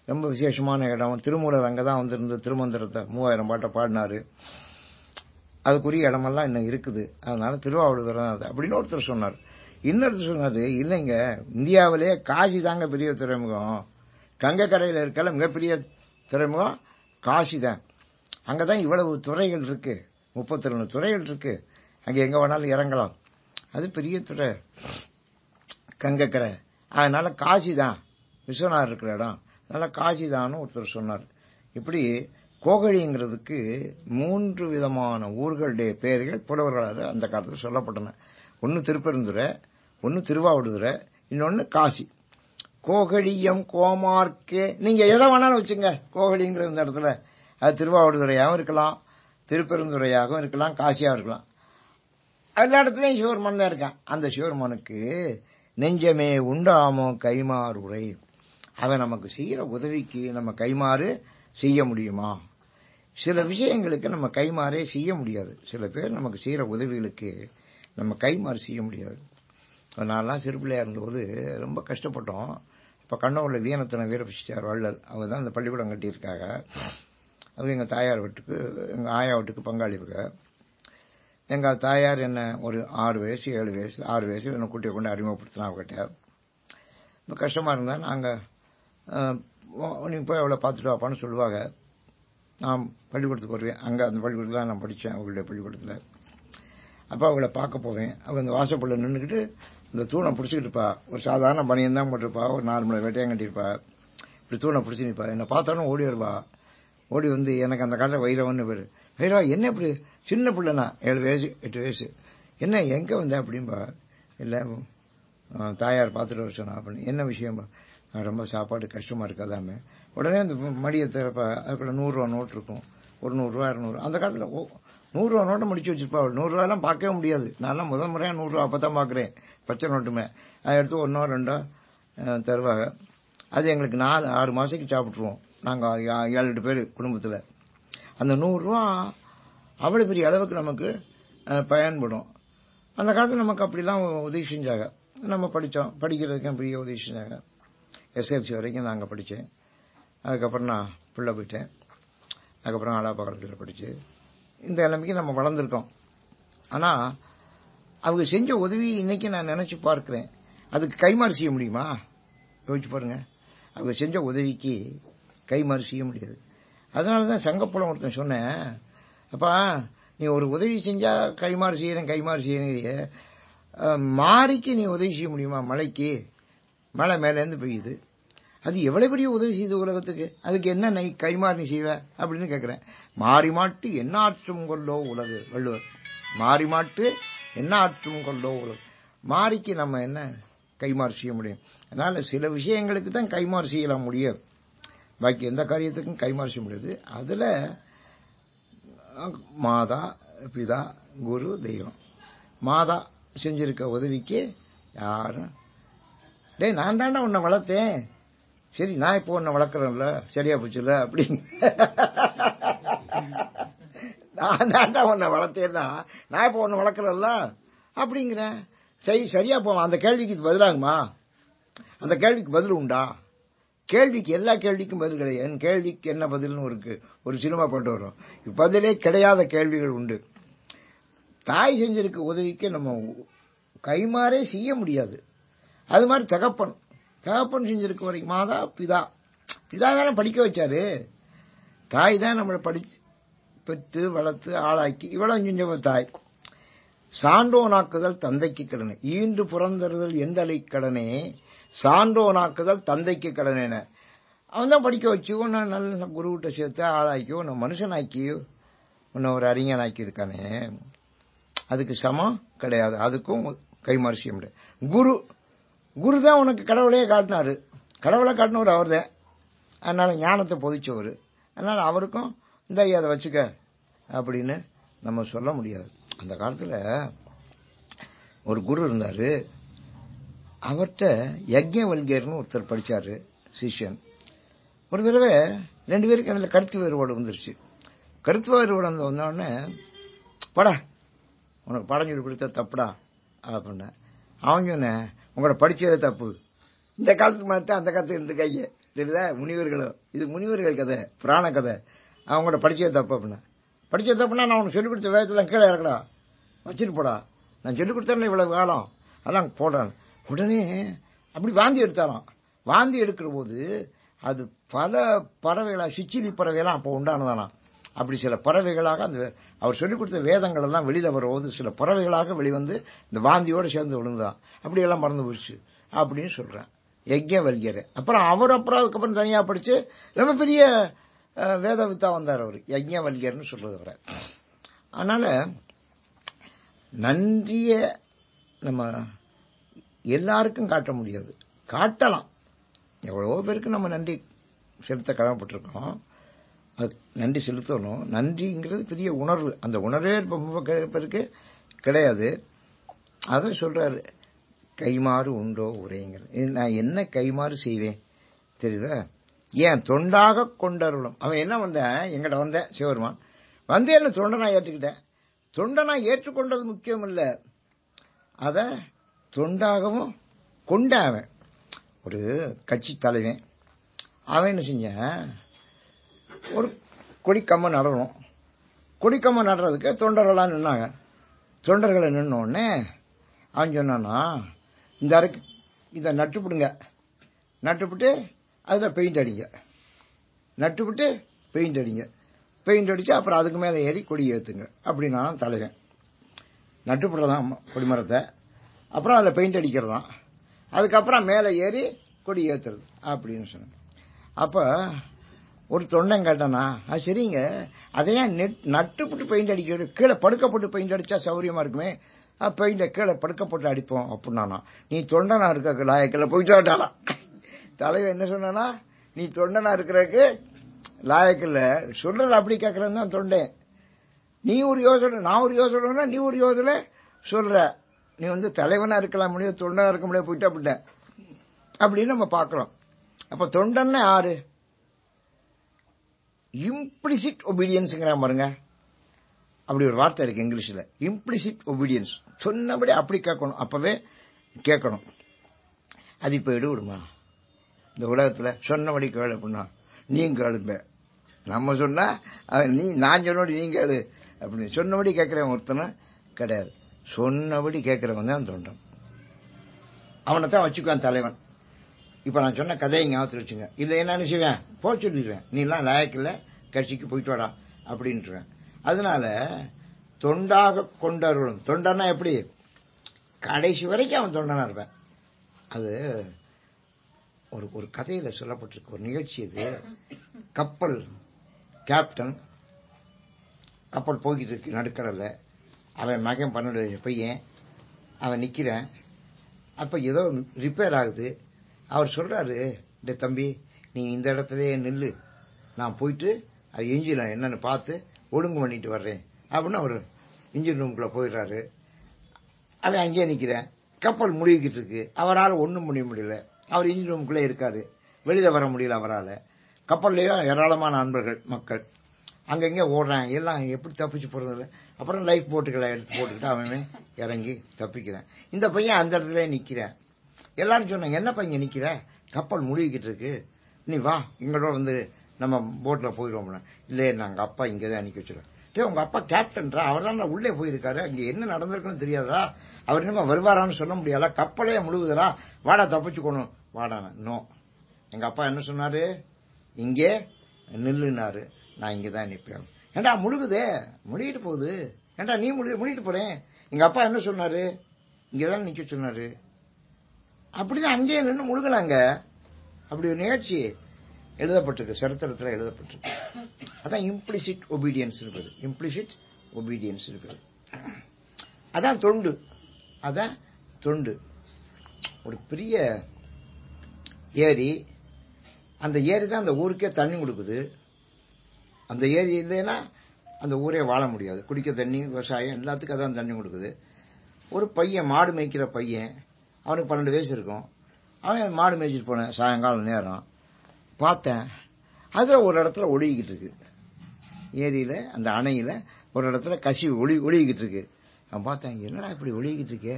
ரொம்ப விசேஷமான இடம். திருமூலர் அங்கதான் வந்திருந்து திருமந்திரத்தை 3000 பாட்டை பாடினாரு. அதுக்குரிய இடமெல்லாம் இன்னும் இருக்குது. அதனால திருவாவடுதுறை தான் அது அப்படின்னு ஒருத்தர் சொன்னார். இன்னொருத்தர் சொன்னாரு, இல்லைங்க, இந்தியாவிலேயே காசி தாங்க பெரிய துறைமுகம். கங்கக்கரையில் இருக்கல மிகப்பெரிய துறைமுகம் காசி தான். அங்கதான் இவ்வளவு துறைகள் இருக்கு, 32 துறைகள் இருக்கு. அங்க எங்க வேணாலும் இறங்கலாம். அது பெரிய துறை கங்கக்கரை. அதனால காசி தான் விஸ்வநாதர் இருக்கிற இடம். அதனால காசி தான் ஒருத்தர் சொன்னார். இப்படி கோகழிங்கிறதுக்கு 3 விதமான ஊர்களுடைய பெயர்கள் புலவர்களால் அந்த காலத்தில் சொல்லப்பட்டன. ஒன்னு திருப்பெருந்துறை, ஒன்னு திருவாவடுதுறை, இன்னொன்னு காசி. கோகழியம் கோமார்க்கே, நீங்க எதை வேணாலும் வச்சுங்க. கோகழிங்கிற இந்த இடத்துல அது திருவாவடுதுறையாகவும் இருக்கலாம், திருப்பெருந்துறையாகவும் இருக்கலாம், காசியாகவும் இருக்கலாம். எல்லா இடத்துலயும் சிவருமான் தான் இருக்கான். அந்த சிவருமானுக்கு நெஞ்சமே உண்டாமோ கைமாறு உரை. அவன் நமக்கு செய்யற உதவிக்கு நம்ம கைமாறு செய்ய முடியுமா? சில விஷயங்களுக்கு நம்ம கைமாறே செய்ய முடியாது. சில பேர் நமக்கு செய்யற உதவிகளுக்கு நம்ம கைமாறு செய்ய முடியாது. நான்லாம் சிறுபிள்ளையா இருந்தபோது ரொம்ப கஷ்டப்பட்டோம். இப்ப கண்ணூர்ல வீணத்தன வீரபிச்சியார் வள்ளல் அவங்க தான் இந்த பள்ளிக்கூடம் கட்டியிருக்காங்க. அவங்க எங்க தாயார் வீட்டுக்கு, எங்க ஆயா வீட்டுக்கு பங்காளி இருக்க. எங்க தாயார் என்ன ஒரு 6 வயசு 7 வயசு 6 வயசு என்ன கூட்டிய கொண்டு அறிமுகப்படுத்தினா அவகிட்ட. ரொம்ப கஷ்டமா இருந்தா நாங்க நீ போய் அவளை பார்த்துட்டு வாப்பான்னு சொல்லுவாங்க. நான் பள்ளிக்கூடத்துக்கு வருவேன். அங்க அந்த பள்ளிக்கூடத்துல நான் படித்தேன், அவங்களுடைய பள்ளிக்கூடத்துல. அப்ப அவளை பார்க்க போவேன். அவ அந்த வாசப்பள்ள நின்றுக்கிட்டு இந்த தூணை பிடிச்சிக்கிட்டு இருப்பா. ஒரு சாதாரண பனியன் தான் போட்டிருப்பா, ஒரு 4 மணி வேட்டையும் கட்டியிருப்பா. இப்படி தூணை பிடிச்சி நிற்பா. என்னை பார்த்தாலும் ஓடி வருவா. ஓடி வந்து எனக்கு அந்த காலத்தில் வைரவன்னு பேரு. வைரவா என்ன இப்படி சின்ன பிள்ளைனா 7 வயசு 8 வயசு, என்ன எங்க வந்த அப்படின்பா. இல்ல தாயார் பார்த்துட்டு வர சொன்னா அப்படின்னு. என்ன விஷயம்பா? ரொம்ப சாப்பாடு கஷ்டமா இருக்காதாமே. உடனே அந்த மடியை திறப்ப அதுக்குள்ள 100 ரூபா நோட்டு இருக்கும். ஒரு 100 ரூபா 200. அந்த காலத்துல 100 ரூபா நோட்டை முடிச்சு வச்சிருப்பா. 100 ரூபாயெல்லாம் பார்க்கவே முடியாது. நான் முதல் முறையா 100 ரூபா அப்பதான் பாக்குறேன், பச்சை நோட்டுமே. அதை எடுத்து 1 2 தருவாங்க. அது எங்களுக்கு 4-6 மாசத்துக்கு சாப்பிட்டுருவோம். நாங்க 7-8 பேர் குடும்பத்துல. அந்த 100 ரூபா அவ்வளவு பெரிய அளவுக்கு நமக்கு பயன்படும். அந்த காலத்துல நமக்கு அப்படிலாம் உதவி செஞ்சாங்க. நம்ம படிச்சோம். படிக்கிறதுக்கு பெரிய உதவி செஞ்சாங்க. SLC வரைக்கும் நாங்க படிச்சேன். அதுக்கப்புறம் நான் பிள்ளை போயிட்டேன். அதுக்கப்புறம் ஆலாபாளையத்தில் படிச்சு இந்த நிலைமைக்கு நம்ம வளர்ந்துருக்கோம். ஆனா அவங்க செஞ்ச உதவி இன்னைக்கு நான் நினைச்சு பார்க்கிறேன். அதுக்கு கைமாறு செய்ய முடியுமா? யோசிச்சு பாருங்க. அவங்க செஞ்ச உதவிக்கு கைமாறு செய்ய முடியாது. அதனாலதான் சங்கப்புலம் ஒருத்தன் சொன்னேன், அப்பா நீ ஒரு உதவி செஞ்சா கைமாறு செய்யறேன், மாரிக்கு நீ உதவி செய்ய முடியுமா? மழைக்கு மழை மேல இருந்து பெய்யுது, அது எவ்வளவு பெரிய உதவி செய்யுது உலகத்துக்கு. அதுக்கு என்ன கைமாறு நீ செய்வ அப்படின்னு கேட்கிறேன். மாறி மாட்டு என்ன ஆற்றும் கொள்ளோ உலகு வள்ளுவர். மாறி மாட்டு என்ன ஆற்றும் கொள்ளோ உலகு. மாரிக்கு நம்ம என்ன கைமாறு செய்ய முடியும்? அதனால சில விஷயங்களுக்கு தான் கைமாறு செய்யலாம் முடியாது. பாக்கி எந்த காரியத்துக்கும் கைமாறு செய்ய முடியாது. அதுல மாதா பிதா குரு தெய்வம். மாதா செஞ்சிருக்க உதவிக்கு யாரும் டேய் நான் தாண்டா உன்னை வளர்த்தேன், சரி நான் இப்போ உன்னை வளர்க்கறேன்ல, சரியா போச்சுல அப்படிங்க. நான் தாண்டா உன்னை வளர்த்தேன்னா நான் இப்போ உன்னை வளர்க்கறேன்ல அப்படிங்கிறேன். சரி சரியா போவான். அந்த கேள்விக்கு பதிலாகுமா? அந்த கேள்விக்கு பதில் உண்டா? கேள்விக்கு எல்லா கேள்விக்கும் பதில் கிடையாது. என் கேள்விக்கு என்ன பதில்னு ஒரு சினிமா கொண்டு வரும். பதிலே கிடையாத கேள்விகள் உண்டு. தாய் செஞ்சிருக்க உதவிக்கு நம்ம கைமாறே செய்ய முடியாது. அது மாதிரி தகப்பன் செஞ்சிருக்க வரைக்கும் மாதா பிதா தானே படிக்க வச்சாரு. தாய் தான் நம்மளை படிச்சு பெற்று வளர்த்து ஆளாக்கி இவ்வளவு செஞ்சவ தாய். சான்றோனாக்குதல் தந்தைக்கு கடனே, ஈன்று புறந்தறுதல் எந்தலை கடனே, சான்றோனாக்குதல் தந்தைக்கு கடனேன. அவன் தான் படிக்க வச்சு உன்னை நல்ல குருவிட்ட சேர்த்து ஆளாக்கி உன்னை மனுஷனாக்கி உன்னை ஒரு அறிஞனாக்கி இருக்கானே, அதுக்கு சமம் கிடையாது. அதுக்கும் கைமாறு செய்ய முடியாது. குரு தான் உனக்கு கடவுளையே காட்டினாரு. கடவுளை காட்டினவர் அவர் தான். அதனால ஞானத்தை பொதிச்சவர். அதனால அவருக்கும் இந்த அதை வச்சுக்க அப்படின்னு நம்ம சொல்ல முடியாது. அந்த காலத்துல ஒரு குரு இருந்தாரு. அவர்கிட்ட யஜ்ஞவல்கியர்னு ஒருத்தர் படிச்சாரு சிஷ்யன். ஒரு தடவை 2 பேருக்கு எனக்கு கருத்து வேறுபாடு வந்துருச்சு. கருத்து வேறுபாடு வந்தோடனே படா உனக்கு பாடம் சொல்லி கொடுத்தா தப்புடா அப்படின்னா, அவன் சொன்ன உங்களோட படிச்சதே தப்பு. இந்த காலத்துக்கு மாத்த அந்த காலத்துக்கு இந்த கைய தெரியுதா, முனிவர்களும் இது முனிவர்கள் கதை, புராண கதை. அவங்களோட படிச்சதே தப்பு அப்படின்னா, படிச்சது தப்புனா நான் உனக்கு சொல்லிக் கொடுத்த வேகத்தில் கீழே இறக்கடா வச்சுட்டு போடா, நான் சொல்லிக் கொடுத்தேன் இவ்வளவு காலம் அதான் போடான். உடனே அப்படி வாந்தி எடுத்தாராம். வாந்தி எடுக்கிற போது அது பல பறவைகளா, சிச்சிலி பறவைகளாம் அப்போ உண்டானதானா. அப்படி சில பறவைகளாக அந்த அவர் சொல்லிக் கொடுத்த வேதங்கள் எல்லாம் வெளியில வரும்போது சில பறவைகளாக வெளிவந்து இந்த வாந்தியோடு சேர்ந்து விழுந்தான். அப்படியெல்லாம் மறந்து போயிடுச்சு அப்படின்னு சொல்றேன் யஜ்ஞவல்கியர். அப்புறம் அதுக்கப்புறம் தனியா படிச்சு ரொம்ப பெரிய வேதவித்தா வந்தார் அவர், யஜ்ஞவல்கியர்னு சொல்றது வர. அதனால நன்றிய நம்ம எல்லாருக்கும் காட்ட முடியாது, காட்டலாம். எவ்வளவோ பேருக்கு நம்ம நன்றி செலுத்த கடமைப்பட்டிருக்கோம். அது நன்றி செலுத்தணும். நன்றிங்கிறது பெரிய உணர்வு. அந்த உணர்வே ரொம்ப பேருக்கு கிடையாது. அதை சொல்றாரு, கைமாறு உண்டோ உரைங்கிறது. நான் என்ன கைமாறு செய்வேன் தெரியுதா, ஏன் தொண்டாக கொண்டருளும். அவன் என்ன வந்தேன், எங்கிட்ட வந்தேன் சிவபெருமான் வந்து என்ன தொண்டனா ஏற்றுக்கிட்டேன். தொண்டனா ஏற்றுக்கொண்டது முக்கியம் இல்ல, அத தொண்டாகவும் கொண்டான். அவன் ஒரு கட்சி தலைவன். அவன் என்ன செஞ்சான், ஒரு கொடிக்கம்பம் நடணும். கொடிக்கம்பம் நடுறதுக்கு தொண்டர்களாக நின்னாங்க. தொண்டர்களை நின்னோடனே அவன் சொன்னானா, இந்த அறைக்கு இதை நட்டுப்பிடுங்க, நட்டுப்பிட்டு அதில் பெயிண்ட் அடிங்க, நட்டுப்பிட்டு பெயிண்ட் அடிங்க, பெயிண்ட் அடிச்சு அப்புறம் அதுக்கு மேலே ஏறி கொடி ஏற்றுங்க அப்படின்னா தலைவன். நட்டுப்பிடுறதான் கொடிமரத்தை, அப்புறம் அதில் பெயிண்ட் அடிக்கிறதான், அதுக்கப்புறம் மேலே ஏறி கொடி ஏற்றுறது அப்படின்னு சொன்னான். அப்போ ஒரு தொண்டன் கேட்டானா, அது சரிங்க, அதையே நட்டுப்பட்டு பெயிண்ட் அடிக்கிறது, கீழே படுக்கப்பட்டு பெயிண்ட் அடிச்சா சௌரியமா இருக்குமே, பெயிண்ட கீழே படுக்கப்பட்டு அடிப்போம் அப்படின்னா, நீ தொண்டனா இருக்க லாயக்கில் போயிட்டு வாட்டாலாம். தலைவர் என்ன சொன்னா, நீ தொண்டனா இருக்கிறதுக்கு லாயக்கில்ல, சொல்றது அப்படி கேட்கறது தான் தொண்டேன். நீ ஒரு யோசனை, நான் ஒரு யோசனை, நீ ஒரு யோசனை சொல்ற, நீ வந்து தலைவனா இருக்கலாம் முடியும், தொண்டனா இருக்க முடியாது, போயிட்டா அப்படின்ட்ட அப்படின்னு நம்ம பார்க்கிறோம். அப்ப தொண்டன்னா யாரு, இம்ப்ளிசிட் ஒபீடியன்ஸ்ங்கிற பாருங்க, அப்படி ஒரு வார்த்தை இருக்கு இங்கிலீஷ்ல, இம்ப்ளிசிட் ஒபீடியன்ஸ். சொன்னபடி அப்படி கேட்கணும், அப்பவே கேட்கணும். அது இப்ப எடுவிடுமா இந்த உலகத்துல, சொன்னபடி கேளு அப்படின்னா நீங்க கேளுங்க. நம்ம சொன்னா நான் சொன்னபடி நீங்க கேளு அப்படின்னு சொன்னபடி கேட்கிறவன் ஒருத்தனை கிடையாது. சொன்னபடி கேட்கிறவன் தான் தொண்டன். அவனைத்தான் வச்சுக்குவான் தலைவன். இப்ப நான் சொன்ன கதையை ஞாபகத்தில் வச்சுங்க. இல்ல என்ன செய்வேன், போ சொல்லிடுவேன், நீ எல்லாம் லாயக்கில்ல, கட்சிக்கு போயிட்டு வாடா அப்படின்ட்டுருவேன். அதனால தொண்டாக கொண்டருளும். தொண்டனா எப்படி, கடைசி வரைக்கும் அவன் தொண்டனா இருப்பேன். அது ஒரு கதையில சொல்லப்பட்டிருக்கு, ஒரு நிகழ்ச்சி. இது கப்பல் கேப்டன், கப்பல் போய்கிட்டு இருக்கு நடுக்கடல்ல. அவன் மகன் 12 பையன், அவன் நிக்கிறான். அப்ப ஏதோ ரிப்பேர் ஆகுது. அவர் சொல்றாரு, டே தம்பி, நீ இந்த இடத்துலயே நில்லு, நான் போயிட்டு அது இன்ஜின் என்னன்னு பார்த்து ஒழுங்கு பண்ணிட்டு வர்றேன் அப்படின்னு அவர் இன்ஜின் ரூம்குள்ள போயிடுறாரு. அவன் அங்கேயே நிக்கிறேன். கப்பல் முழுகிட்டு இருக்கு. அவரால் ஒண்ணும் முடிய முடியல. அவர் இன்ஜின் ரூமுக்குள்ளே இருக்காரு, வெளியில வர முடியல அவரால். கப்பல்லையும் ஏராளமான நண்பர்கள் மக்கள் அங்கங்க ஓடுறான். எல்லாம் எப்படி தப்பிச்சு போறதில்ல. அப்புறம் லைஃப் போட்டுகளை எடுத்து போட்டுக்கிட்டு அவன் இறங்கி தப்பிக்கிறேன். இந்த பையன் அந்த இடத்துல நிக்கிறேன். எல்லாரும் சொன்னாங்க, என்னப்பா இங்க நிக்கிற, கப்பல் முழுகிக்கிட்டு இருக்கு, நீ வா எங்களோட வந்து நம்ம போட்ல போயிடுவோம். இல்லையே நாங்க அப்பா இங்கதான் அனுப்பி வச்சிருக்கோம். உங்க அப்பா கேப்டன்ரா, அவர் தான் உள்ளே போயிருக்காரு, அங்க என்ன நடந்திருக்குன்னு தெரியாதா, அவர் என்னமா வருவாரான்னு சொல்ல முடியாதா, கப்பலே முழுகுதரா, வாடா தப்பிச்சுக்கணும் வாடா. நோ, எங்க அப்பா என்ன சொன்னாரு, இங்கே நில்லுனாரு, நான் இங்கதான் நிற்பேன். ஏண்டா முழுகுதே, முழுகிட்டு போகுது, ஏண்டா நீ முழுகிட்டு போறேன். எங்க அப்பா என்ன சொன்னாரு, இங்கதான் நிக்க சொன்னாரு. அப்படிதான் அங்கேயே நின்று முழுகலாங்க. அப்படி ஒரு நிகழ்ச்சி எழுதப்பட்டிருக்கு, சரித்திரத்தில் எழுதப்பட்டிருக்கு. அதான் இம்ப்ளிசிட் ஒபீடியன்ஸ் இருக்குது. இம்ப்ளிசிட் ஒபீடியன்ஸ் இருக்குது. அதான் தொண்டு. அதான் தொண்டு. ஒரு பெரிய ஏரி, அந்த ஏரி தான் அந்த ஊருக்கே தண்ணி கொடுக்குது. அந்த ஏரி இல்லைன்னா அந்த ஊரே வாழ முடியாது. குடிக்க தண்ணி, விவசாயம் எல்லாத்துக்கும் அதான் தண்ணி கொடுக்குது. ஒரு பையன், மாடு மேய்க்கிற பையன், அவனுக்கு 12 வயசு இருக்கும். அவன் மாடு மேய்ச்சிட்டு போனேன் சாயங்காலம் நேரம் பார்த்தேன். அது ஒரு இடத்துல ஒழுகிக்கிட்டு இருக்கு. ஏரியில அந்த அணையில ஒரு இடத்துல கசிவு ஒழுகிக்கிட்டு இருக்கு. நான் பார்த்தேன், என்னடா இப்படி ஒழுகிக்கிட்டு இருக்கே,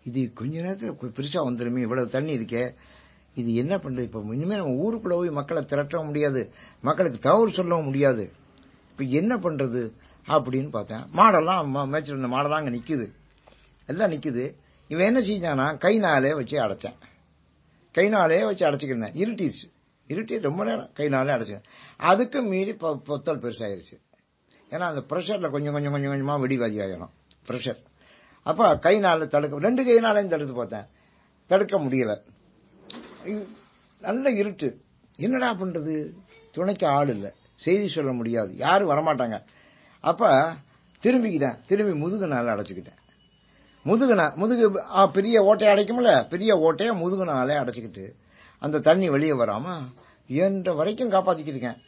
இது கொஞ்ச நேரத்தில் பெருசா வந்துருமே, இவ்வளவு தண்ணி இருக்கே, இது என்ன பண்றது. இப்ப இனிமே நம்ம ஊருக்குள்ள போய் மக்களை திரட்டவும் முடியாது, மக்களுக்கு தவறு சொல்லவும் முடியாது, இப்ப என்ன பண்றது அப்படின்னு பார்த்தேன். மாடெல்லாம் மேய்ச்சிருந்த மாடெல்லாம் அங்க நிக்குது, எல்லாம் நிக்குது. இவன் என்ன செஞ்சானா, கைனாலே வச்சு அடைச்சேன். கைனாலே வச்சு அடைச்சிக்கிறேன். இருட்டி ரொம்ப நேரம் கைனாலே அடைச்சிக்கிறேன். அதுக்கு மீறி பொத்தல் பெருசாயிருச்சு. ஏன்னா அந்த பிரஷர்ல கொஞ்சம் கொஞ்சம் கொஞ்சம் கொஞ்சமா வெடிவாதி ஆகணும் பிரஷர். அப்ப கைனால தடுக்க, 2 கைனாலையும் தடுத்து பார்த்தேன், தடுக்க முடியல. நல்ல இருட்டு, என்னடா பண்றது, துணைக்கு ஆள் இல்ல, செய்தி சொல்ல முடியாது, யாரும் வரமாட்டாங்க. அப்ப திரும்பிக்கிட்டேன், திரும்பி முதுகுனால அடைச்சுக்கிட்டேன். முதுகு பெரிய ஓட்டையை அடைக்கும்ல, பெரிய ஓட்டைய முதுகுனாலே அடைச்சுக்கிட்டு அந்த தண்ணி வெளியே வராம என்ற வரைக்கும் காப்பாத்திக்கிருக்கேன்.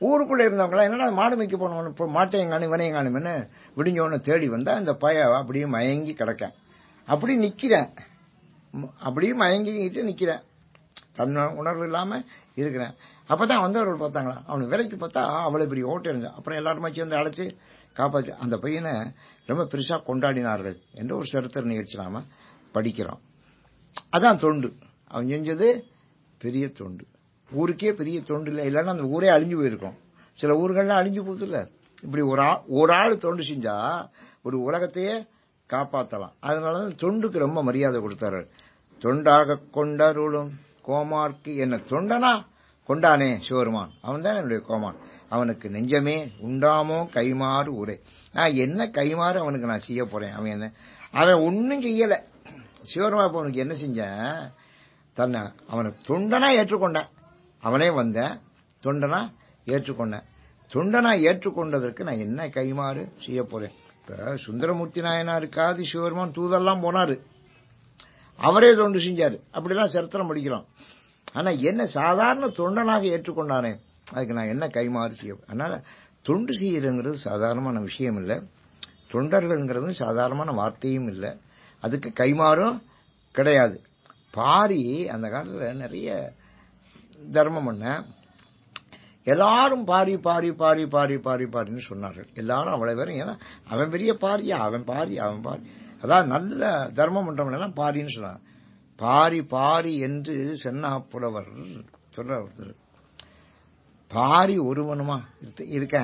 ஊருக்குள்ள இருந்தவங்களா என்னடா மாடு மேய்க்க போனவன் மாட்டையும் காணும் இவனையும் காணும்னு விடிஞ்சவன தேடி வந்தா இந்த பய அப்படியே மயங்கி கிடக்கேன். அப்படி நிக்கிறேன், அப்படியே மயங்கிட்டு நிக்கிறேன், தன் உணர்வு இல்லாம இருக்கிறேன். அப்பதான் வந்தவர்கள் பார்த்தாங்களா, அவனுக்கு விலைக்கு பார்த்தா அவ்வளவு பெரிய ஓட்டை இருந்தான். அப்புறம் எல்லாருமே சேர்ந்து அழைச்சு காப்பாற்றி அந்த பையனை ரொம்ப பெருசா கொண்டாடினார்கள் என்று ஒரு சரித்திர நிகழ்ச்சி நாம படிக்கிறோம். அதான் தொண்டு. அவன் செஞ்சது பெரிய தொண்டு. ஊருக்கே பெரிய தொண்டு இல்லை, இல்லைன்னா அந்த ஊரே அழிஞ்சு போயிருக்கும். சில ஊர்கள்லாம் அழிஞ்சு போகுது இல்ல. இப்படி ஒரு ஆள் தொண்டு செஞ்சா ஒரு உலகத்தையே காப்பாற்றலாம். அதனாலதான் தொண்டுக்கு ரொம்ப மரியாதை கொடுத்தாரு. தொண்டாக கொண்டருளும் கோமார்க்கு என்ன தொண்டனா கொண்டானே சிவருமான், அவன் தான் என்னுடைய கோமான், அவனுக்கு நெஞ்சமே உண்டாமோ கைமாறு ஊரே. நான் என்ன கைமாறு அவனுக்கு நான் செய்ய போறேன். அவன் ஒன்னும் செய்யல. சிவருமா அவனுக்கு என்ன செஞ்சேன், தன்னை அவனுக்கு தொண்டனா ஏற்றுக்கொண்டான். அவனே வந்தேன், தொண்டனா ஏற்றுக்கொண்டேன். தொண்டனா ஏற்றுக்கொண்டதற்கு நான் என்ன கைமாறு செய்ய போறேன். இப்ப சுந்தரமூர்த்தி நாயனாருக்காது சிவருமான் தூதெல்லாம் போனாரு, அவரே தொண்டு செஞ்சாரு, அப்படிலாம் சரித்திரம் படிக்கிறோம். ஆனா என்ன சாதாரண தொண்டனாக ஏற்றுக்கொண்டானே, அதுக்கு நான் என்ன கைமாறு செய்ய. அதனால தொண்டு செய்யறதுங்கிறது சாதாரணமான விஷயம் இல்லை, தொண்டர்கள்ங்கிறது சாதாரணமான வார்த்தையும் இல்லை, அதுக்கு கைமாறும் கிடையாது. பாரி அந்த காலத்துல நிறைய தர்மம் பண்ண, எல்லாரும் பாரி பாரி பாரி பாரி பாரி பாரின்னு சொன்னார்கள். எல்லாரும் அவ்வளவு பேரும், ஏன்னா அவன் பெரிய பாரியா, அவன் பாரி அவன் பாரி, அதான் நல்ல தர்மம் பண்றவன் எல்லாம் பாரின்னு சொன்னான். பாரி பாரி என்று சென்னா புலவர் சொல்ற ஒருத்தர், பாரி ஒருவனுமா இருக்க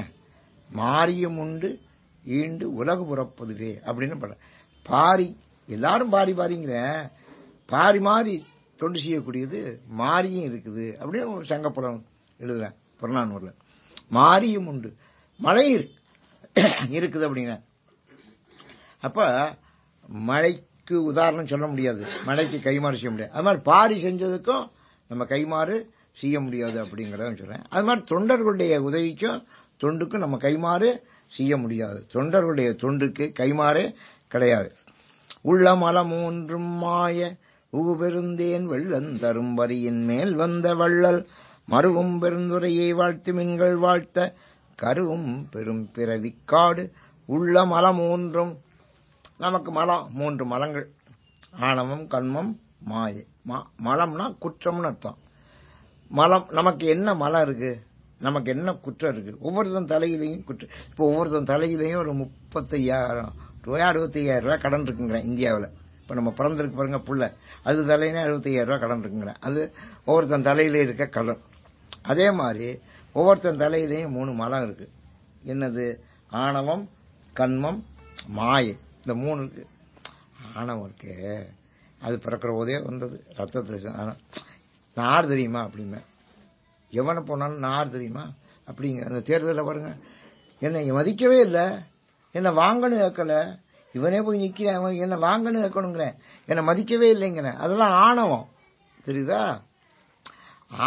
மாரியம் உண்டு ஈண்டு உலகு புறப்பதுவே அப்படின்னு பட. பாரி எல்லாரும் பாரி பாரிங்கிற, பாரி மாறி தொண்டு செய்யக்கூடியது மாரியும் இருக்குது அப்படின்னு ஒரு சங்கப்புறம் எழுதுறேன் புறநானூர்ல. மாரியும் உண்டு, மழை இருக்குது அப்படிங்கிற. அப்ப மழைக்கு உதாரணம் சொல்ல முடியாது, மழைக்கு கைமாறு செய்ய முடியாது. அது மாதிரி பாரி செஞ்சதுக்கும் நம்ம கைமாறு செய்ய முடியாது அப்படிங்கறத சொல்றேன். அது மாதிரி தொண்டர்களுடைய உதவிக்கும் தொண்டுக்கும் நம்ம கைமாறு செய்ய முடியாது. தொண்டர்களுடைய தொண்டுக்கு கைமாறு கிடையாது. உள்ள மலம் ஒன்றும் மாய ஊபெருந்தேன் வெள்ளம் தரும் வரியின் மேல் வந்த வள்ளல் மருவும் பெருந்துரையை வாழ்த்து மின்கள் வாழ்த்த கருவும் பெரும் பிறவிக்காடு. உள்ள மலம் ஒன்றும், நமக்கு மலம் 3 மலங்கள், ஆணவம் கண்மம் மாயை. மலம்னா குற்றம்னு அர்த்தம். மலம், நமக்கு என்ன மலம் இருக்கு, நமக்கு என்ன குற்றம் இருக்கு, ஒவ்வொருத்தன் தலையிலையும் குற்றம். இப்போ ஒவ்வொருத்தன் தலையிலையும் ஒரு 35,000 ரூபாய் 65,000 ரூபாய் கடன் இருக்குங்கிறேன் இந்தியாவில். இப்ப நம்ம பிறந்திருக்கு பாருங்க புள்ள, அது தலையில 65,000 ரூபாய் கடன் இருக்குங்கிறேன். அது ஒவ்வொருத்தன் தலையில இருக்க கடன். அதே மாதிரி ஒவ்வொருத்தன் தலையிலையும் 3 மலம் இருக்கு. என்னது? ஆணவம், கண்மம், மாயை. இந்த 3 இருக்கு. ஆணவம் இருக்கு, அது பிறக்கிற போதே வந்தது ரத்தத்தில். நார் தெரியுமா அப்படிமே, எவனை போனாலும் நார் தெரியுமா அப்படிங்க. அந்த தேர்தலில் பாருங்க, என்னை மதிக்கவே இல்லை, என்னை வாங்கன்னு கேட்கல, இவனே போய் நிற்கிறேன், என்னை வாங்கன்னு கேட்கணுங்கிறேன், என்னை மதிக்கவே இல்லைங்கிறேன். அதெல்லாம் ஆணவம். தெரியுதா?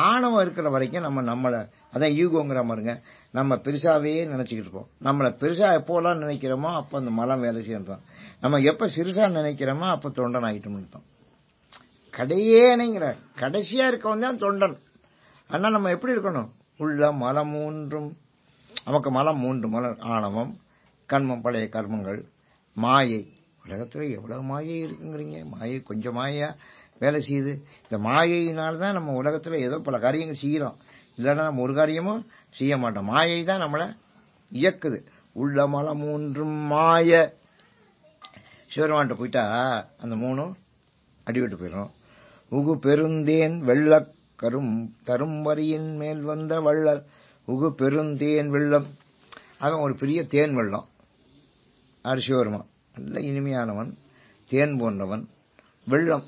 ஆணவம் இருக்கிற வரைக்கும் நம்மளை அதான் ஈகோங்கிற மாதிரிங்க, நம்ம பெருசாவே நினைச்சுக்கிட்டு இருப்போம். நம்மளை பெருசா எப்போலாம் நினைக்கிறோமோ அப்ப அந்த மலம் வேலை செய்யறோம். நம்ம எப்ப சிறுசா நினைக்கிறோமோ அப்ப தொண்டன் ஆகிட்டோம். கடையேனைங்கிற கடைசியா இருக்கவன் தான் தொண்டன். ஆனா நம்ம எப்படி இருக்கணும்? உள்ள மலம் 3, நமக்கு மலம் 3 மலம்: ஆணவம், கண்மம், பழைய கர்மங்கள், மாயை. உலகத்துல எவ்வளவு மாயை இருக்குங்கிறீங்க? மாயை கொஞ்சம் மாயா வேலை செய்யுது. இந்த மாயையினால்தான் நம்ம உலகத்துல ஏதோ பல காரியங்கள் செய்யறோம். இல்லைன்னா நம்ம ஒரு காரியமும் செய்ய மாட்டோம். மாயை தான் நம்மளை இயக்குது. உள்ள மலம் 3 மாய. சிவருமான்ட்ட போயிட்டா அந்த 3 அடிவிட்டு போயிடும். உகு பெருந்தேன் வெள்ளக் தரும் வரியின் மேல் வந்த வள்ளல். உகு பெருந்தேன் வெள்ளம். அவன் ஒரு பெரிய தேன் வெள்ளம். சிவருமான் நல்ல இனிமையானவன், தேன் போன்றவன். வெள்ளம்,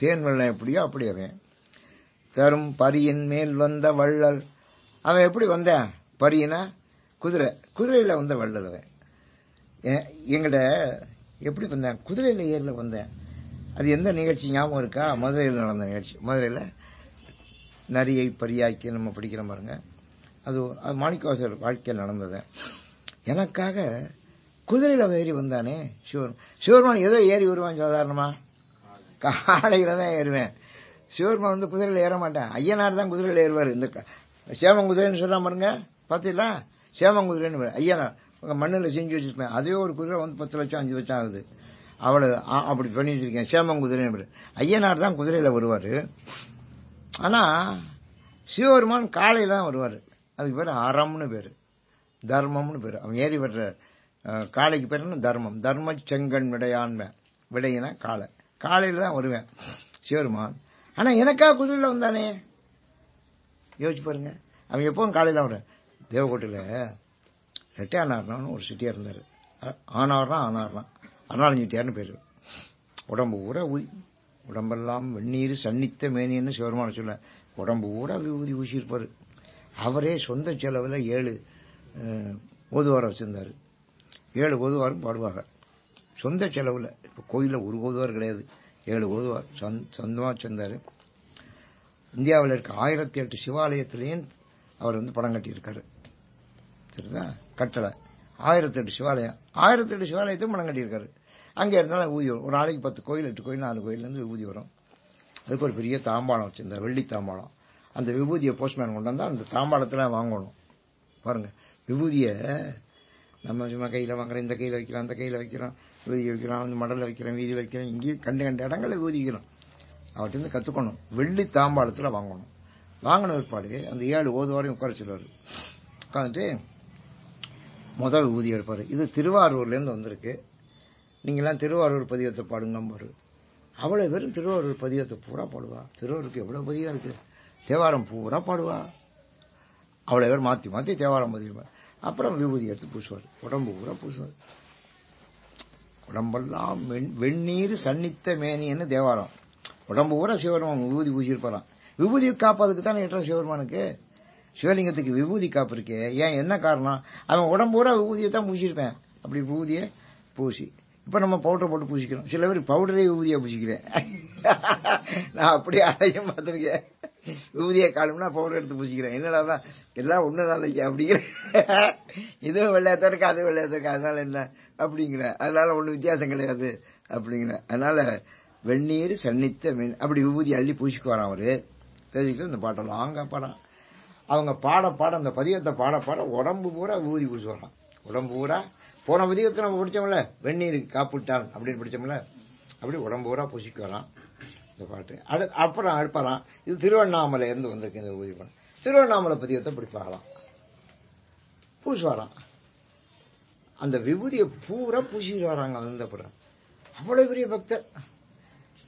தேன் வெள்ளம் எப்படியோ அப்படி அவன். தரும் பரியின் மேல் வந்த வள்ளல். அவன் எப்படி வந்தான்? பரியினா குதிரையில வந்த வள்ளல் அவன். எங்கட எப்படி வந்தேன்? குதிரையில ஏர்ல வந்தேன். அது எந்த நிகழ்ச்சி ஞாபகம் இருக்கா? மதுரையில் நடந்த நிகழ்ச்சி. மதுரையில் நரியை பரியாக்கி நம்ம படிக்கிற பாருங்க, அது மாணிக்கவாசகர் வாழ்க்கையில் நடந்தது. எனக்காக குதிரையில ஏறி வந்தானே சிவருமான். ஏதோ ஏறி வருவான் சாதாரணமா, காலையில தான் ஏறுவேன். சிவருமான் வந்து குதிரையில ஏற மாட்டேன். ஐயனார் தான் குதிரையில ஏறுவார். இந்த சேமங்குதிரைன்னு சொல்லாம பாருங்க, பாத்தீங்களா? சேமங்குதிரைன்னு ஐயனார் மண்ணில் செஞ்சு வச்சிருப்பேன். அதே ஒரு குதிரை வந்து 10 லட்சம் 5 லட்சம் ஆகுது. அவளை அப்படி பண்ணி வச்சிருக்கேன். சேமங்குதிரை. ஐயனார் தான் குதிரையில வருவாரு. ஆனா சிவபெருமான் காலையில தான் வருவாரு. அதுக்கு பேரு அறம்னு பேரு, தர்மம்னு பேரு. அவன் ஏறி வர்ற காலைக்கு பேர் என்ன? தர்மம். தர்ம செங்கண் விடையான்மை. விடையினா காலையில தான் வருவேன் சிவபெருமான். ஆனா எனக்காக குதிரையில வந்தானே, யோசிச்சு பாருங்க. அவன் எப்பவும் காலையில வர தேவகோட்டையில ரெட்டையானார்னு ஒரு சிட்டியா இருந்தாரு. ஆனார்னா அருணாலஞ்சிட்டியார்னு பேரு. உடம்பு ஊரா உடம்பெல்லாம் வெந்நீர் சன்னித்த மேனின்னு சிவருமான சொல்ல, உடம்பு ஊரா விபூதி ஊசியிருப்பாரு. அவரே சொந்த செலவுல 7 ஓதுவாரம் வச்சிருந்தாரு. 7 ஓதுவாரம் பாடுவாங்க சொந்த செலவுல. இப்ப கோயில ஒரு ஓதுவார் கிடையாது, 7 ஓதுவார் சொந்தமா வச்சிருந்தாரு. இந்தியாவில் இருக்க 1008 சிவாலயத்திலையும் அவர் வந்து படம் கட்டியிருக்காரு. சரிதா? கட்டளை 1008 சிவாலயம், 1008 சிவாலயத்தையும் படம் கட்டியிருக்காரு. அங்கே இருந்தாலும் ஊதி வரும். ஒரு நாளைக்கு 10 கோயில் 8 கோயில் 4 கோயிலேருந்து விபூதி வரும். அதுக்கு ஒரு பெரிய தாம்பாளம் வச்சிருந்தார், வெள்ளி தாம்பாளம். அந்த விபூதியை போஸ்ட்மேன் கொண்டு வந்தா அந்த தாம்பாளத்துல வாங்கணும். பாருங்க, விபூதிய நம்ம சும்மா கையில வாங்குறோம், இந்த கையில வைக்கிறோம், அந்த கையில வைக்கிறோம், விபூதி வைக்கிறோம், அந்த மடல்ல வைக்கிறோம், வீதி வைக்கிறோம், இங்கேயும் கண்ட இடங்களை விபூதி வைக்கிறோம். அவர்கிட்ட கத்துக்கணும். வெள்ளி தாம்பாளத்துல வாங்கணும். வாங்கின ஏற்பாடு அந்த 7 ஓதுவாரையும் உட்கார சொல்லுவாரு. உட்காந்துட்டு முதல் விபூதி எடுப்பாரு. இது திருவாரூர்ல இருந்து வந்திருக்கு, நீங்கெல்லாம் திருவாரூர் பதிகத்தை பாடுங்க பாரு. அவ்வளவு பேரும் திருவாரூர் பதிகத்தை பூரா பாடுவா. திருவாரூருக்கு எவ்வளவு பதிகம் இருக்கு, தேவாரம் பூரா பாடுவா. அவ்வளவு பேர் மாத்தி மாத்தி தேவாரம் பதிவார். அப்புறம் விபூதி எடுத்து பூசுவார், உடம்பு பூரா பூசுவார். உடம்பெல்லாம் வெந்நீர் சன்னித்த மேனின்னு தேவாரம். உடம்பு பூரா சிவபெருமான் விபூதி பூசியிருப்பாராம். விபூதி காப்பதுக்கு தானே ஏற்ற சிவபெருமானுக்கு. சிவலிங்கத்துக்கு விபூதி காப்பு இருக்கே, ஏன் என்ன காரணம்? அவன் உடம்பு பூரா விபூதியை தான் பூசியிருப்பேன். அப்படி விபூதியை பூசி இப்ப நம்ம பவுடர் போட்டு பூசிக்கிறோம். சில பேர் பவுடரே விபூதியா பூசிக்கிறேன். நான் அப்படியே அடையும் பார்த்திருக்கேன். விபூதியை காணும்னா பவுடர் எடுத்து பூசிக்கிறேன். என்னடா எல்லாம் ஒண்ணுதான் அப்படிங்கிற, இதுவும் வெள்ளையத்தான் இருக்கு அதுவும் வெள்ளையத்தான் இருக்கு, அதனால என்ன அப்படிங்கிற, அதனால ஒண்ணு வித்தியாசம் கிடையாது அப்படிங்கிற. அதனால வெந்நீர் சன்னித்த மீன் அப்படி விபூதி அள்ளி பூசிக்குவாராம் அவரு. தெரிஞ்சுக்கிட்டு இந்த பாட்டெல்லாம் காப்பாராம். அவங்க பாட பாட அந்த பதிகத்தை பாட பாட உடம்பு பூரா விபூதி பூசுவாராம். உடம்பு பூரா போன பதிகத்தை நம்ம பிடிச்சோம்ல, வெந்நீர் காப்பிட்டான் அப்படின்னு பிடிச்சோம்ல, அப்படி உடம்பு பூரா பூசிக்கு வரான் இந்த பாட்டு. அப்புறம் அடுப்பாராம். இது திருவண்ணாமலை இருந்து வந்திருக்கு இந்த விபூதி படம். திருவண்ணாமலை பதிகத்தை பிடிப்பாராம், பூசுவாராம். அந்த விபூதியை பூரா பூசிட்டு வராங்க. அந்த புறம் அவ்வளவு பெரிய பக்தர்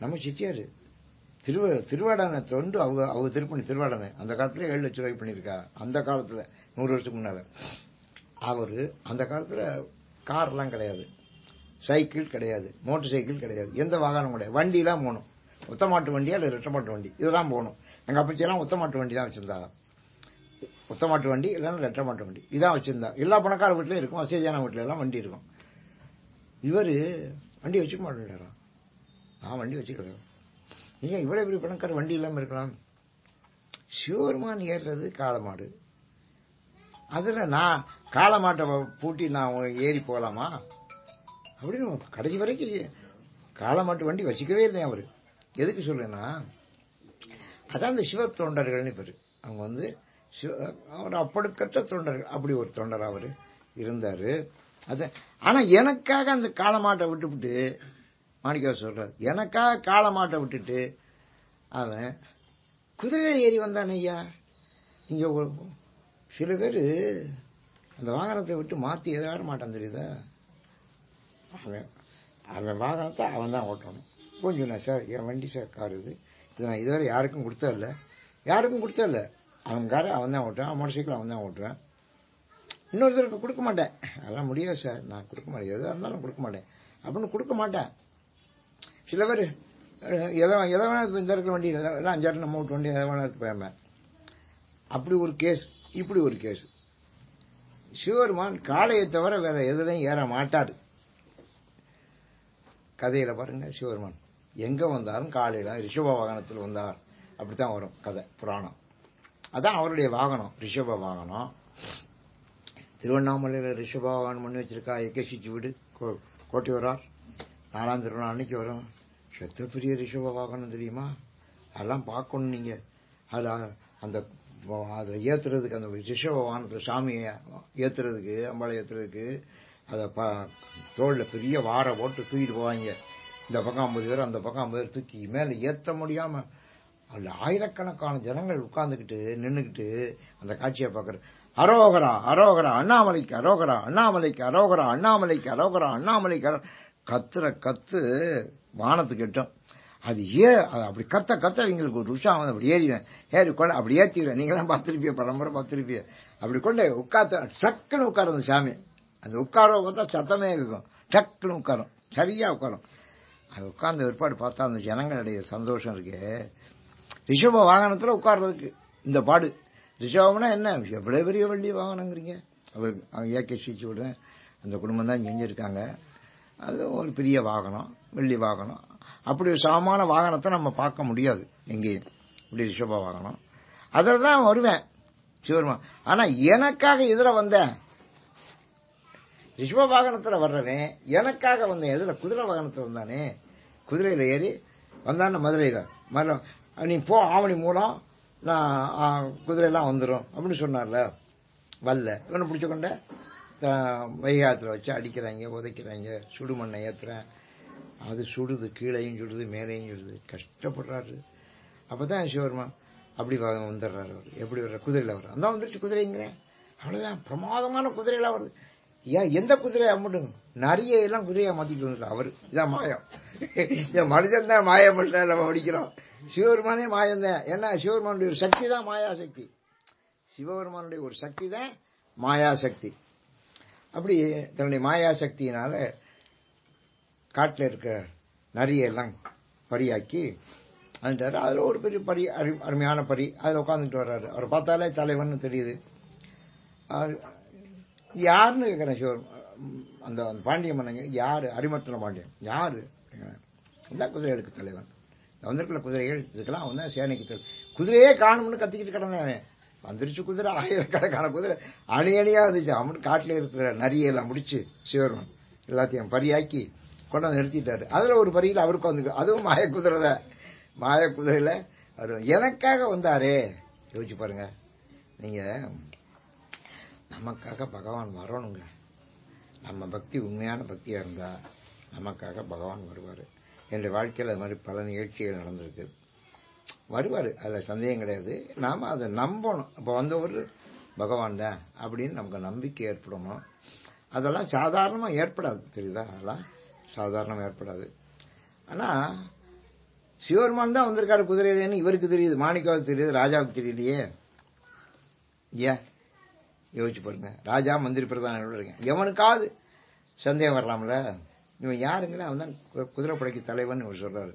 நம்ம சிட்டியாரு. திருவாடான தொண்டு அவங்க திருப்பணி திருவாடான அந்த காலத்துல 7 லட்சம் ரூபாய் பண்ணியிருக்கா. அந்த காலத்துல 100 வருஷத்துக்கு முன்னால. அவரு அந்த காலத்துல கார் எல்லாம் கிடையாது, சைக்கிள் கிடையாது, மோட்டார் சைக்கிள் கிடையாது, எந்த வாகனம் கிடையாது. வண்டி எல்லாம் போகணும், ஒத்த மாட்டு வண்டியா இல்ல ரெட்ட மாட்டு வண்டி இதெல்லாம் போகணும். எங்க அப்பச்சி எல்லாம் ஒத்த மாட்டு வண்டி தான் வச்சிருந்தாங்க. ஒத்த மாட்டு வண்டி இல்லைன்னா ரெட்ட மாட்டு வண்டி இதான் வச்சிருந்தா. எல்லா பணக்கார வீட்லயும் இருக்கும், வசதியான வீட்டுல எல்லாம் வண்டி இருக்கும். இவரு வண்டி வச்சுக்க மாட்டேன். நான் வண்டி வச்சுக்கிறேன். நீங்க இவ்வளவு பெரிய பணக்கார வண்டி இல்லாம இருக்கலாம். சிவபெருமான் ஏறுறது காளமாடு. அதுல நான் காளமாட்டை பூட்டி நான் ஏறி போலாமா அப்படின்னு கடைசி வரைக்கும் காளமாட்டு வண்டி வச்சுக்கவே இல்லை அவரு. எதுக்கு சொல்றேன்னா, அதான் அந்த சிவ தொண்டர்கள்னு பேரு. அவங்க அவர் அப்படிக்கற்ற தொண்டர்கள். அப்படி ஒரு தொண்டர் அவரு இருந்தாரு. ஆனா எனக்காக அந்த காளமாட்டை விட்டுவிட்டு மாணிக்கவாசகர் சொல்றாரு, எனக்காக காளமாட்டை விட்டுட்டு அவன் குதிரையில ஏறி வந்தான் ஐயா. இங்க சில பேரு அந்த வாகனத்தை விட்டு மாத்தி எதாட மாட்டான் தெரியுதா. அவன் வாகனத்தை அவன் தான் ஓட்டணும். கொஞ்சம் சார் என் வண்டி சார் கார் இது நான் இதுவரை யாருக்கும் கொடுத்ததில்ல. அவன் காரை அவன் தான் ஓட்டுவான், மோட்டர் சைக்கிள் அவன் தான் ஓட்டுவேன். இன்னொருத்தருக்கு கொடுக்க மாட்டேன். அதெல்லாம் முடியாது சார், நான் கொடுக்க மாட்டேன், எதாக இருந்தாலும் கொடுக்க மாட்டேன் அப்படின்னு கொடுக்க மாட்டேன். சில பேர் எதை வேணா இந்த இருக்கிற வண்டி எல்லாம் 5 நம்ம விட்டு வண்டி எதை வேணா போயாம அப்படி ஒரு கேஸ், இப்படி ஒரு கேஸ். சிவபெருமான் காளையை தவிர வேற எதுலையும் ஏற மாட்டார். கதையில பாருங்க, சிவபெருமான் எங்க வந்தாலும் காலையில ரிஷப வாகனத்தில் வந்தார், அப்படித்தான் வரும் கதை புராணம். அதான் அவருடைய வாகனம், ரிஷப வாகனம். திருவண்ணாமலையில ரிஷப வாகனம் பண்ணி வச்சிருக்கா ஏகேசிச்சு வீடு கோட்டை வரார். 4ஆம் திருநாள் அன்னைக்கு வரும். செத்த பெரிய ரிஷப வாகனம் தெரியுமா, அதெல்லாம் பார்க்கணும் நீங்க. அந்த அதை ஏத்துறதுக்கு, அந்த ரிஷப வாகனத்துல சாமியை ஏத்துறதுக்கு, அம்பாளை ஏத்துறதுக்கு அதை தோல்ல பெரிய வாரை போட்டு தூக்கிட்டு போவாங்க. இந்த பக்கம் 50 பேர், அந்த பக்கம் 50 பேர் தூக்கி மேல ஏத்த முடியாம அதுல ஆயிரக்கணக்கான ஜனங்கள் உட்கார்ந்துக்கிட்டு நின்றுக்கிட்டு அந்த காட்சியை பார்க்கற. அரோகரா அரோகரா அண்ணாமலைக்கு அரோகரா, அண்ணாமலைக்கு அரோகரா, அண்ணாமலைக்கு அரோகரா, அண்ணாமலைக்கு கத்துற கத்து வானத்துக்கு எட்டும். அது அப்படி கத்த இவங்களுக்கு ஒரு ருஷா வந்து அப்படி ஏறி கொண்டு அப்படி ஏற்றிடுவேன். நீங்களாம் பார்த்திருப்பிய, பரம்பரை பார்த்திருப்பிய. அப்படி கொண்டு டக்குன்னு உட்காரும் அந்த சாமி. அந்த உட்கார பார்த்தா சத்தமே இருக்கும், டக்குன்னு உட்காரும், சரியா உட்காரும். அது உட்கார்ந்த ஏற்பாடு பார்த்தா அந்த ஜனங்களுடைய சந்தோஷம் இருக்கு. ரிஷப வாகனத்துல உட்கார்றதுக்கு இந்த பாடு. ரிஷபம்னா என்ன, எவ்வளவு பெரிய வண்டி வாகனங்கிறீங்க. அவங்க ஏகேசிச்சு விட அந்த குடும்பம் தான் செஞ்சிருக்காங்க. அது ஒரு பெரிய வாகனம், வெள்ளி வாகனம். அப்படி ஒரு சமமான வாகனத்தை நம்ம பார்க்க முடியாது எங்கேயும். இப்படி ரிஷப வாகனம் அதில் தான் வருவேன் சிவருமான். ஆனா எனக்காக எதிர வந்தேன், ரிஷப வாகனத்துல வர்றவன் எனக்காக வந்தேன். எதுல, குதிரை வாகனத்துல வந்தானே. குதிரையில ஏறி வந்தான மதுரையில நீ போ ஆவணி மூலம் நான் குதிரையெல்லாம் வந்துடும் அப்படின்னு சொன்னார்ல. வரல, இவனை பிடிச்ச கொண்ட வைகாத்துல வச்சு அடிக்கிறாங்க, உதைக்கிறாங்க, சுடுமண்ணை ஏத்துறேன். அது சுடுது, கீழையும் சுடுது, மேலையும் சுடுது, கஷ்டப்படுறாரு. அப்பதான் சிவபெருமான் அப்படி வந்துடுறாரு. அவர் எப்படி வர்ற, குதிரையில வர்ற. அந்த வந்துருச்சு குதிரைங்கிறேன். அவ்வளவுதான், பிரமாதமான குதிரையெல்லாம் வருது. ஏன் எந்த குதிரை அம்மட்டும் நிறைய எல்லாம் குதிரையா மாத்திட்டு வந்துட்டு அவரு. இதான் மாயம். மனுஷன் தான் மாயம் பண்ண நம்ம படிக்கிறோம். சிவபெருமானே மாயம் தான். ஏன்னா சிவபெருமானுடைய ஒரு சக்தி தான் மாயாசக்தி. சிவபெருமானுடைய ஒரு சக்தி தான் மாயாசக்தி. அப்படி தன்னுடைய மாயாசக்தியினால காட்டில் இருக்க நிறைய எல்லாம் பரியாக்கி வந்துட்டாரு. அதுல ஒரு பெரிய பரி, அருமையான பரி, அதுல உட்காந்துட்டு வர்றாரு. அவரை பார்த்தாலே தலைவன் தெரியுது. யாருன்னு கேட்கிறேன். சிவர் அந்த பாண்டிய மன்னங்க யாரு, அரிமர்த்தன பாண்டியன் யாரு, இந்த குதிரைகளுக்கு தலைவன். வந்திருக்கிற குதிரைகள் இதுக்கெல்லாம் அவன் தான் சேனைக்கு தலைவன். குதிரையே காணும்னு கத்திக்கிட்டு கிடந்தானே. வந்துருச்சு குதிரை, ஆயிரக்கணக்கான குதிரை அணி அணியா வந்துச்சு. அவனு காட்டில இருக்கிற நரியெல்லாம் முடிச்சு சிவருமன் எல்லாத்தையும் பரியாக்கி கொண்டாந்து நிறுத்திட்டாரு. அதுல ஒரு பரியில் அவருக்கு வந்து, அதுவும் மாய குதிரை. மாய குதிரையில எனக்காக வந்தாரே. யோசிச்சு பாருங்க நீங்க. நமக்காக பகவான் வரணுங்க. நம்ம பக்தி உண்மையான பக்தியா இருந்தா நமக்காக பகவான் வருவாரு. என் வாழ்க்கையில் அது மாதிரி பல நிகழ்ச்சிகள் நடந்திருக்கு. வருவாரு, அதுல சந்தேகம் கிடையாது. நாம அதை நம்பணும். அப்ப வந்தவர் பகவான் தான் அப்படின்னு நமக்கு நம்பிக்கை ஏற்படணும். அதெல்லாம் சாதாரணமா ஏற்படாது, தெரியுதா? அதெல்லாம் சாதாரணமா ஏற்படாது. ஆனா சிவபெருமான் தான் வந்திருக்காரு குதிரையிலேன்னு இவருக்கு தெரியுது, மாணிக்காவுக்கு தெரியுது, ராஜாவுக்கு தெரியலையே. ஏன் யோசிச்சு பாருங்க. ராஜா மந்திரி பிரதான இருக்கேன், எவனுக்காவது சந்தேகம் வரலாம்ல, இவன் யாருங்களே, அவன் தான் குதிரைப்படைக்கு தலைவன் இவர் சொல்றாரு.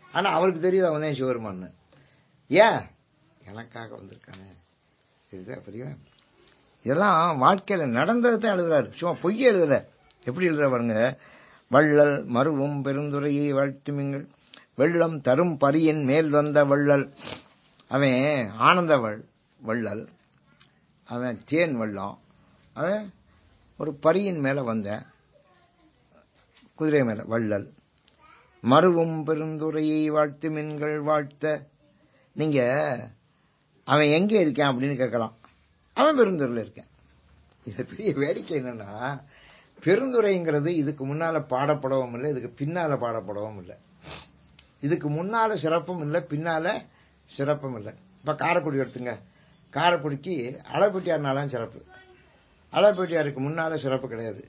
ஆனா அவருக்கு தெரியுது அவன் தான் சிவபெருமான். ஏன்? எனக்காக வந்திருக்கானே. தெரியுதா? பெரிய இதெல்லாம் வாழ்க்கையில நடந்ததை எழுதுறாரு, சும்மா பொய்ய எழுதல. எப்படி எழுதுற பாருங்க. வள்ளல் மருவும் பெருந்துரையை வாழ்த்துமிங்கள், வெள்ளம் தரும் பரியின் மேல் வந்த வள்ளல். அவன் ஆனந்த வள்ளல், அவன் தேன் வெள்ளம், அவன் ஒரு பரியின் மேல வந்த குதிரை மேல வள்ளல். மருவும் பெருந்துரையை வாழ்த்துமின்கள் வாழ்த்த. நீங்க அவன் எங்க இருக்கான் அப்படின்னு கேட்கலாம். அவன் பெருந்துறையில் இருக்கான். இது பெரிய வேடிக்கை என்னன்னா, பெருந்துரைங்கிறது இதுக்கு முன்னால பாடப்படவும் இல்லை, இதுக்கு பின்னால பாடப்படவும் இல்லை. இதுக்கு முன்னால சிறப்பும் இல்லை, பின்னால சிறப்பும் இல்லை. இப்ப காரைக்குடி எடுத்துங்க. காரைக்குடிக்கு அளப்பட்டியார்னாலும் சிறப்பு, அளப்பட்டியாருக்கு முன்னால சிறப்பு கிடையாது.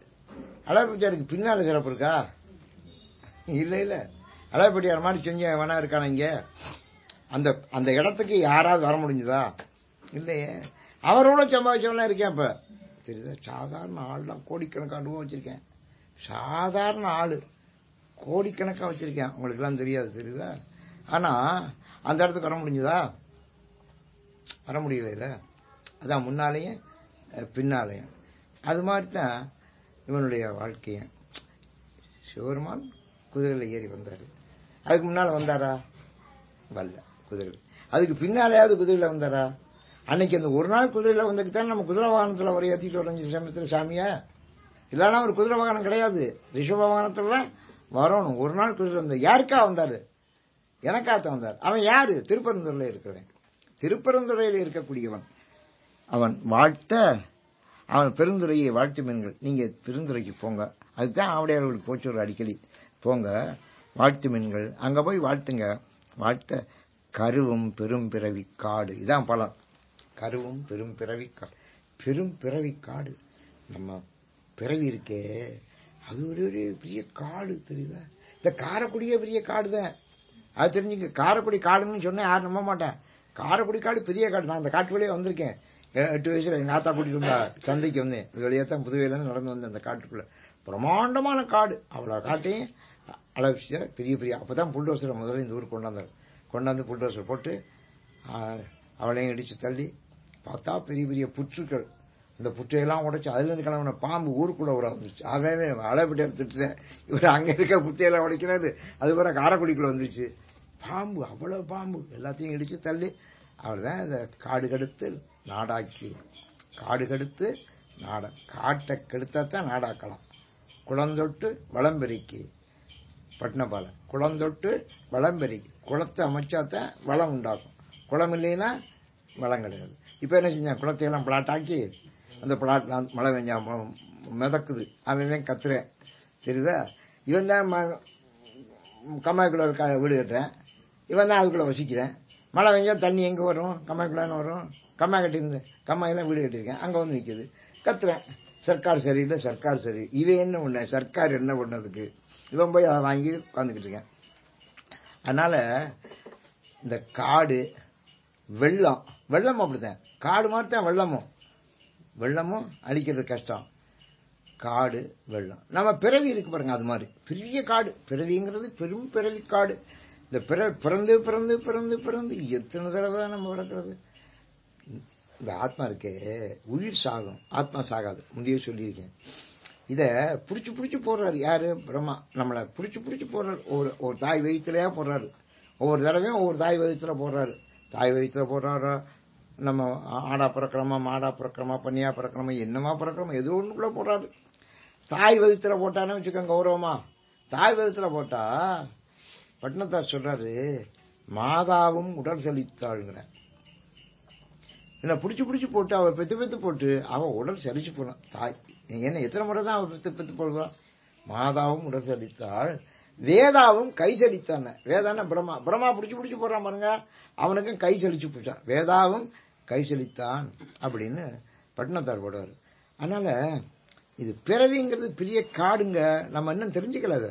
அளப்பட்டியாருக்கு பின்னால சிறப்பு இருக்கா? இல்ல இல்ல. அளப்பட்டியார் மாதிரி செஞ்ச வேணா இருக்கான இங்க? அந்த இடத்துக்கு யாராவது வர முடிஞ்சதா? இல்லையே. அவரோட சம்பாதிச்சவனா இருக்கேன். இப்ப தெரியுதா? சாதாரண ஆள் தான், கோடிக்கணக்கான ரூபா வச்சிருக்கேன். சாதாரண ஆளு கோடிக்கணக்கா வச்சிருக்கேன், உங்களுக்கு எல்லாம் தெரியாது. தெரியுதா? ஆனா அந்த இடத்துக்கு வர முடிஞ்சதா? வர முடியல இல்ல. அதான் முன்னாலேயும் பின்னாலேயும். அது மாதிரிதான் இவனுடைய வாழ்க்கைய. சிவபெருமான் குதிரையில ஏறி வந்தாரு. அதுக்கு முன்னால வந்தாரா? வரல குதிரை. அதுக்கு பின்னாலேயாவது குதிரையில வந்தாரா? அன்னைக்கு அந்த ஒரு நாள் குதிரையில வந்ததுக்குத்தான் நம்ம குதிரை வாகனத்துல வர ஏற்றிட்டு வரஞ்சு சமயத்துல சாமியா. இல்லன்னா ஒரு குதிரை வாகனம் கிடையாது, ரிஷப வாகனத்துல வரணும். ஒரு நாள் குதிரை வந்த யாருக்கா வந்தாரு? எனக்காத்தான் வந்தார். அவன் யாரு? திருப்பரந்துறையில இருக்கிறவன், திருப்பரந்துறையில இருக்கக்கூடியவன். அவன் வாழ்த்த, அவன் பெருந்துறையை வாழ்த்து மீன்கள். நீங்க பெருந்துறைக்கு போங்க, அதுதான் ஆவுடையார்களுக்கு போச்சு ஒரு அடிக்கடி. போங்க, வாழ்த்து மீன்கள், அங்க போய் வாழ்த்துங்க. வாழ்த்த கருவும் பெரும் பிறவி காடு. இதான் பலம். கருவும் பெரும் பிறவி காடு. பெரும் பிறவி காடு. நம்ம பிறவி இருக்கே, அது ஒரு பெரிய காடு. தெரியுதா? இந்த காரைக்குடியே பெரிய காடு தான். அது தெரிஞ்சுங்க. காரைக்குடி காடுன்னு சொன்னா யாரும் நம்ப மாட்டேன். காரைக்குடி காடு பெரிய காடு. நான் அந்த காட்டு வழியே வந்திருக்கேன். 8 வயசுல எங்க ஆத்தா கூட்டிட்டு வந்தா சந்தைக்கு வந்தேன். இது வழியா தான் புதுவையில இருந்து நடந்து வந்தேன். அந்த காட்டுக்குள்ள பிரம்மாண்டமான காடு. அவ்வளவு காட்டையும் அளவிச்சு பெரிய பெரிய. அப்பதான் புல்டோசரை முதல்ல இந்த ஊருக்கு கொண்டாந்து புல்டோசர் போட்டு அவளையும் இடிச்சு தள்ளி பார்த்தா பெரிய பெரிய புற்றுக்கள். இந்த புற்றையெல்லாம் உடைச்சு அதுல இருந்து கிளம்பின பாம்பு ஊருக்குள்ள ஒரு வந்துருச்சு. அவே அளவிட்டு எடுத்துட்டேன். இவர் அங்க இருக்க புற்றையெல்லாம் உடைக்கிறாரு, அது கூட காரைக்குடிக்குள்ள வந்துருச்சு. பாம்பு, அவ்வளவு பாம்பு. எல்லாத்தையும் இடிச்சு தள்ளி அவர்தான் இந்த காடு கெடுத்து நாடாக்கி. காடு கெடுத்து காட்டை கெடுத்தாத்தான் நாடாக்கலாம். குளந்தொட்டு வளம்பெருக்கி பட்டினப்பால. குளந்தொட்டு வளம்பெருக்கி. குளத்தை அமைச்சாத்தான் வளம் உண்டாக்கும். குளம் இல்லைன்னா வளம் கிடையாது. இப்ப என்ன செஞ்சா, குளத்தையெல்லாம் பிளாட் ஆக்கி அந்த பிளாட் மழை பெஞ்சா மிதக்குது. அவன் கத்துறேன். தெரியுதா? இவன் தான் கம்மாய்க்குள்ள வீடு கட்டுறேன், இவன் தான் அதுக்குள்ள வசிக்கிறேன். மழை பெஞ்சா தண்ணி எங்க வரும்? கம்மாய்க்குள்ளான்னு வரும். கம்மாய் கட்டியிருந்து கம்மாயெல்லாம் வீடு கட்டியிருக்கேன், அங்க வந்து நிக்குது. கத்துறேன், சர்க்கார் சரியில்லை, சர்க்கார் சரி. இவன் என்ன பண்ண, சர்க்கார் என்ன பண்ணதுக்கு? இவன் போய் அதை வாங்கி உட்காந்துக்கிட்டு இருக்கேன். அதனால இந்த காடு வெள்ளம் அப்படித்தான். காடு மாதிரி தான் வெள்ளமும் அடிக்கிறது கஷ்டம். காடு வெள்ளம். நம்ம பிறவி இருக்கு பாருங்க, அது மாதிரி பெரிய காடு. பிறவிங்கிறது பெரும் பிறவி காடு. இந்த பிறந்து பிறந்து பிறந்து பிறந்து எத்தனை தடவை தான் நம்ம பிறக்கிறது. இந்த ஆத்மா இருக்கே, உயிர் சாகும், ஆத்மா சாகாது. முந்தைய சொல்லியிருக்கேன். இத புடிச்சு புடிச்சு போடுறாரு யாரு? பிரம்மா. நம்மளை புடிச்சு புடிச்சு போடுறாரு. ஒரு தாய் வயிற்றுலயா போடுறாரு. ஒவ்வொரு தடவையும் ஒவ்வொரு தாய் வயிற்றுல போடுறாரு. தாய் வயிற்றுல போடுறாரோ, நம்ம ஆடா பிறக்கிறோமா, மாடா பிறக்கிறோமா, பன்னியா பிறக்கிறோமா, என்னமா பிறக்கிறோமா, ஏதோ ஒண்ணுக்குள்ள போடுறாரு. தாய் வயிற்றுல போட்டான்னு வச்சுக்கோங்க கௌரவமா. தாய் வயிற்றுல போட்டா பட்டினத்தார் சொல்றாரு, மாதாவும் உடல் செழித்தாள்ங்கிற. என்ன புடிச்சு புடிச்சு போட்டு அவ பெத்து போட்டு அவ உடல் செழிச்சு போனான். தாய் என்ன எத்தனை முறை தான் அவ பெத்து போடுவான். மாதாவும் உடல் செழித்தாள், வேதாவும் கை செழித்தான. வேதான பிரம்மா புடிச்சு புடிச்சு போடுறான் பாருங்க, அவனுக்கும் கை செழிச்சு போச்சான். வேதாவும் கை செழித்தான் அப்படின்னு பட்டினத்தார் போடுவார். அதனால இது பிறவிங்கிறது பெரிய காடுங்க. நம்ம இன்னும் தெரிஞ்சுக்கல.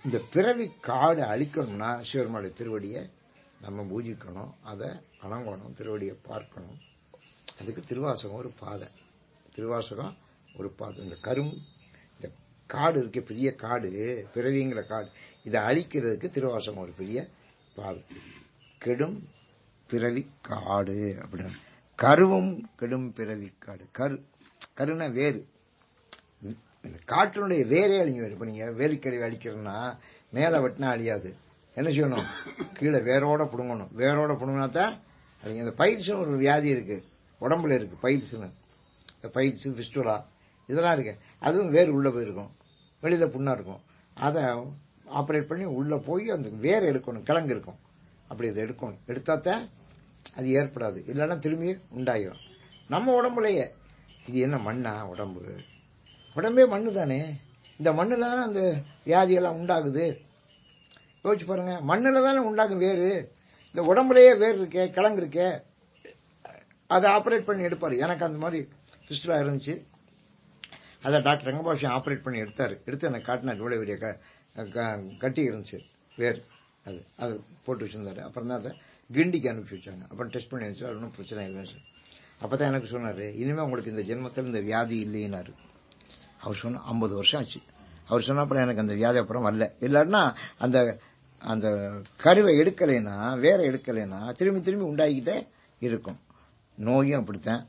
இந்த பிறவி காடு அழிக்கணும்னா சிவருமானுடைய திருவடியை நம்ம பூஜிக்கணும், அதை வணங்கணும், திருவடியை பார்க்கணும். அதுக்கு திருவாசகம் ஒரு பாதை. திருவாசகம் ஒரு பாதை. இந்த காடு இருக்க பெரிய காடு, பிறவிங்கிற காடு, இதை அழிக்கிறதுக்கு திருவாசகம் ஒரு பெரிய பாதை. கெடும் பிறவி காடு அப்படின்னு. கருவும் கெடும் பிறவி காடு. கருனா வேறு. இந்த காற்றினுடைய வேரே அழிஞ்சு வரும். இப்ப நீங்க வேலிக்கருவி அழிக்கிறதுனா மேல வெட்டினா அழியாது. என்ன செய்யணும்? கீழே வேரோட புடுங்கணும். வேரோட புடுங்கினாத்தான் அழிங்க. இந்த பைல்ஸ்னு ஒரு வியாதி இருக்கு, உடம்புல இருக்கு. பைல்ஸ்னு, பைல்ஸ், பிஸ்டுலா இதெல்லாம் இருக்கு. அதுவும் வேறு உள்ள போயிருக்கும், வெளியில புண்ணா இருக்கும். அதை ஆப்ரேட் பண்ணி உள்ள போய் அந்த வேர் எடுக்கணும். கிழங்கு இருக்கும், அப்படி அதை எடுக்கணும். எடுத்தாத்தான் அது ஏற்படாது, இல்லைன்னா திரும்பி உண்டாயிரும். நம்ம உடம்புலயே இது என்ன மண்ணா? உடம்பே மண்ணு தானே. இந்த மண்ணுல தானே அந்த வியாதியெல்லாம் உண்டாகுது. யோசிச்சு பாருங்க, மண்ணுல தானே உண்டாகும் வேறு. இந்த உடம்புலயே வேர் இருக்கே, கிழங்கு இருக்கே, அதை ஆப்ரேட் பண்ணி எடுப்பாரு. எனக்கு அந்த மாதிரி பிஸ்டுலா இருந்துச்சு. அதை டாக்டர் ரங்கபாஷன் ஆப்ரேட் பண்ணி எடுத்தாரு. எடுத்து எனக்கு காட்டினார். இவ்வளவு பெரிய கட்டி இருந்துச்சு வேர். அது போட்டு வச்சிருந்தாரு. அப்புறம் தான் அதை கிண்டிக்கு அனுப்பிச்சு வச்சாங்க. அப்புறம் டெஸ்ட் பண்ணி வச்சு அது ஒன்றும் பிரச்சனை இல்லைன்னு சொல்லி அப்பதான் எனக்கு சொன்னாரு, இனிமே உங்களுக்கு இந்த ஜென்மத்தில் இந்த வியாதி இல்லைன்னாரு. அவர் சொன்ன 50 வருஷம் ஆச்சு. அவர் சொன்ன அப்புறம் எனக்கு அந்த வியாதி அப்புறம் வரல. இல்லைன்னா அந்த அந்த கருவை எடுக்கலைன்னா, வேற எடுக்கலைன்னா திரும்பி திரும்பி உண்டாகிக்கிட்டே இருக்கும். நோயும் அப்படித்தான்,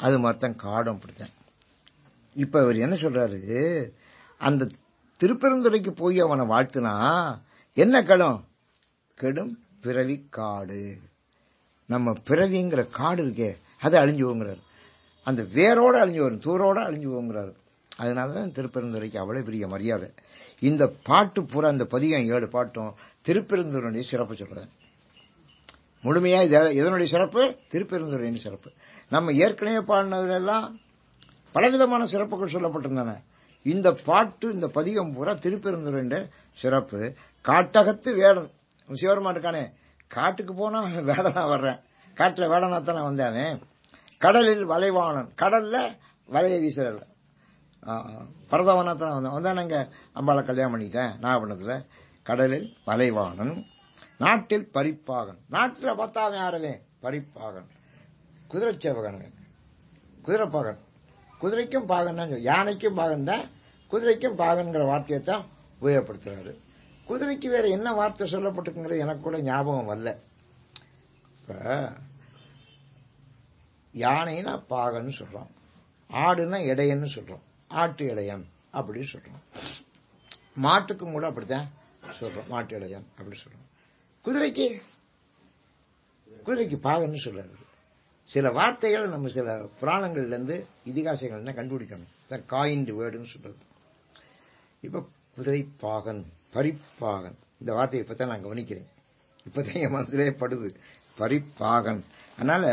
அது மாதிரிதான் காடும் அப்படித்தான். இப்ப அவர் என்ன சொல்றாரு, அந்த திருப்பெருந்துறைக்கு போய் அவனை வாழ்த்துனா என்ன களம்? கெடும் பிறவி காடு. நம்ம பிறவிங்கிற காடு இருக்கே, அது அழிஞ்சு போங்கிறார். அந்த வேரோட அழிஞ்சு வரும், தூரோட அழிஞ்சு போங்கிறார். அதனாலதான் திருப்பெருந்துறைக்கு அவ்வளவு பெரிய மரியாதை. இந்த பாட்டு பூரா, இந்த பதிகம் 7 பாட்டும் திருப்பெருந்துறையுடைய சிறப்பு சொல்றது. முழுமையா இதனுடைய சிறப்பு திருப்பெருந்துறையின் சிறப்பு. நம்ம ஏற்கனவே பாடினதுலாம் பலவிதமான சிறப்புகள் சொல்லப்பட்டிருந்தன. இந்த பாட்டு, இந்த பதிகம் பூரா திருப்பெருந்துறையுடைய சிறப்பு. காட்டகத்து வேடன் சிவருமா இருக்கானே, காட்டுக்கு போனா வேடனா வர்றேன், காட்டுல வேடனா தானே வந்தேன். கடலில் வலைவாணன், கடல்ல வலையை வீசுறல பரதவனா தானே வந்தானங்க. அம்பாளை கல்யாணம் பண்ணிட்டேன் நாகப்பட்டினத்துல. கடலில் வலைவாணன், நாட்டில் பரிப்பாகன். நாட்டில் பார்த்தாவன் யாரவே பரிப்பாகன், குதிரை சேவகன், குதிரைப்பாகன். குதிரைக்கும் பாகன் தான், யானைக்கும் பாகன் தான், குதிரைக்கும் பாகன்கிற வார்த்தையை தான் உபயோகப்படுத்துறாரு. குதிரைக்கு வேற என்ன வார்த்தை சொல்லப்பட்டிருக்குங்கிறது எனக்கு கூட ஞாபகம் வரல. இப்ப யானைன்னா பாகன்னு சொல்றோம், ஆடுன்னா இடையன்னு சொல்றோம், ஆட்டு இடையன் அப்படி சொல்றோம். மாட்டுக்கும் கூட அப்படித்தான் சொல்றோம், மாட்டு இடையன் அப்படி சொல்றோம். குதிரைக்கு பாகன்னு சொல்றாரு. சில வார்த்தைகள் நம்ம சில புராணங்கள்ல இருந்து இதிகாசங்கள் தான் கண்டுபிடிக்கணும். காயின்டு வேர்டுன்னு சொல்றது. இப்ப குதிரை பாகன், பரிப்பாகன், இந்த வார்த்தையை இப்பதான் நான் கவனிக்கிறேன். இப்பதான் என் மனசுலேயே படுது, பரிப்பாகன். அதனால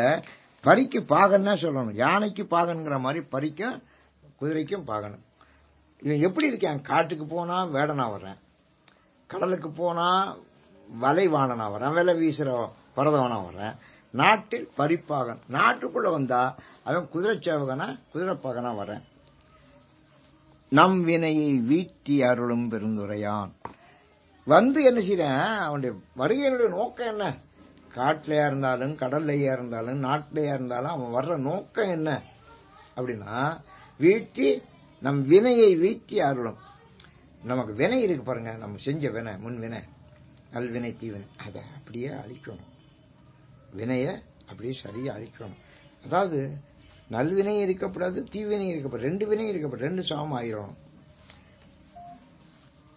பரிக்கு பாகன் தான் சொல்லணும். யானைக்கு பாகன்கிற மாதிரி பரிக்கும் குதிரைக்கும் பாகன். இவன் எப்படி இருக்கான்? காட்டுக்கு போனா வேடனா வர்றேன், கடலுக்கு போனா வலைவாணனா வர்றேன், விலை வீசுற பரதவனா வர்றேன். நாட்டில் பரிப்பாகன், நாட்டுக்குள்ள வந்தா அவன் குதிரை சேவகனா குதிரைப்பாகனா வர்றேன். நம் வினையை வீட்டி அருளும் பெருந்துரையான். வந்து என்ன செய்யறேன்? அவனுடைய வருகையினுடைய நோக்கம் என்ன? காட்டிலையா இருந்தாலும், கடல்லையா இருந்தாலும், நாட்டிலையா இருந்தாலும் அவன் வர்ற நோக்கம் என்ன அப்படின்னா, வீட்டி நம் வினையை வீட்டி அருளும். நமக்கு வினை இருக்கு பாருங்க, நம்ம செஞ்ச வினை, முன் வினை, நல்வினை தீவினை, அதை அப்படியே அழிக்கணும். வினைய அப்படியே சரியா அழிக்கணும். அதாவது நல்வினை இருக்கப்படாது, தீவினை இருக்கப்படாது, 2 வினை இருக்கப்படாது, 2 சமம் ஆயிரும்.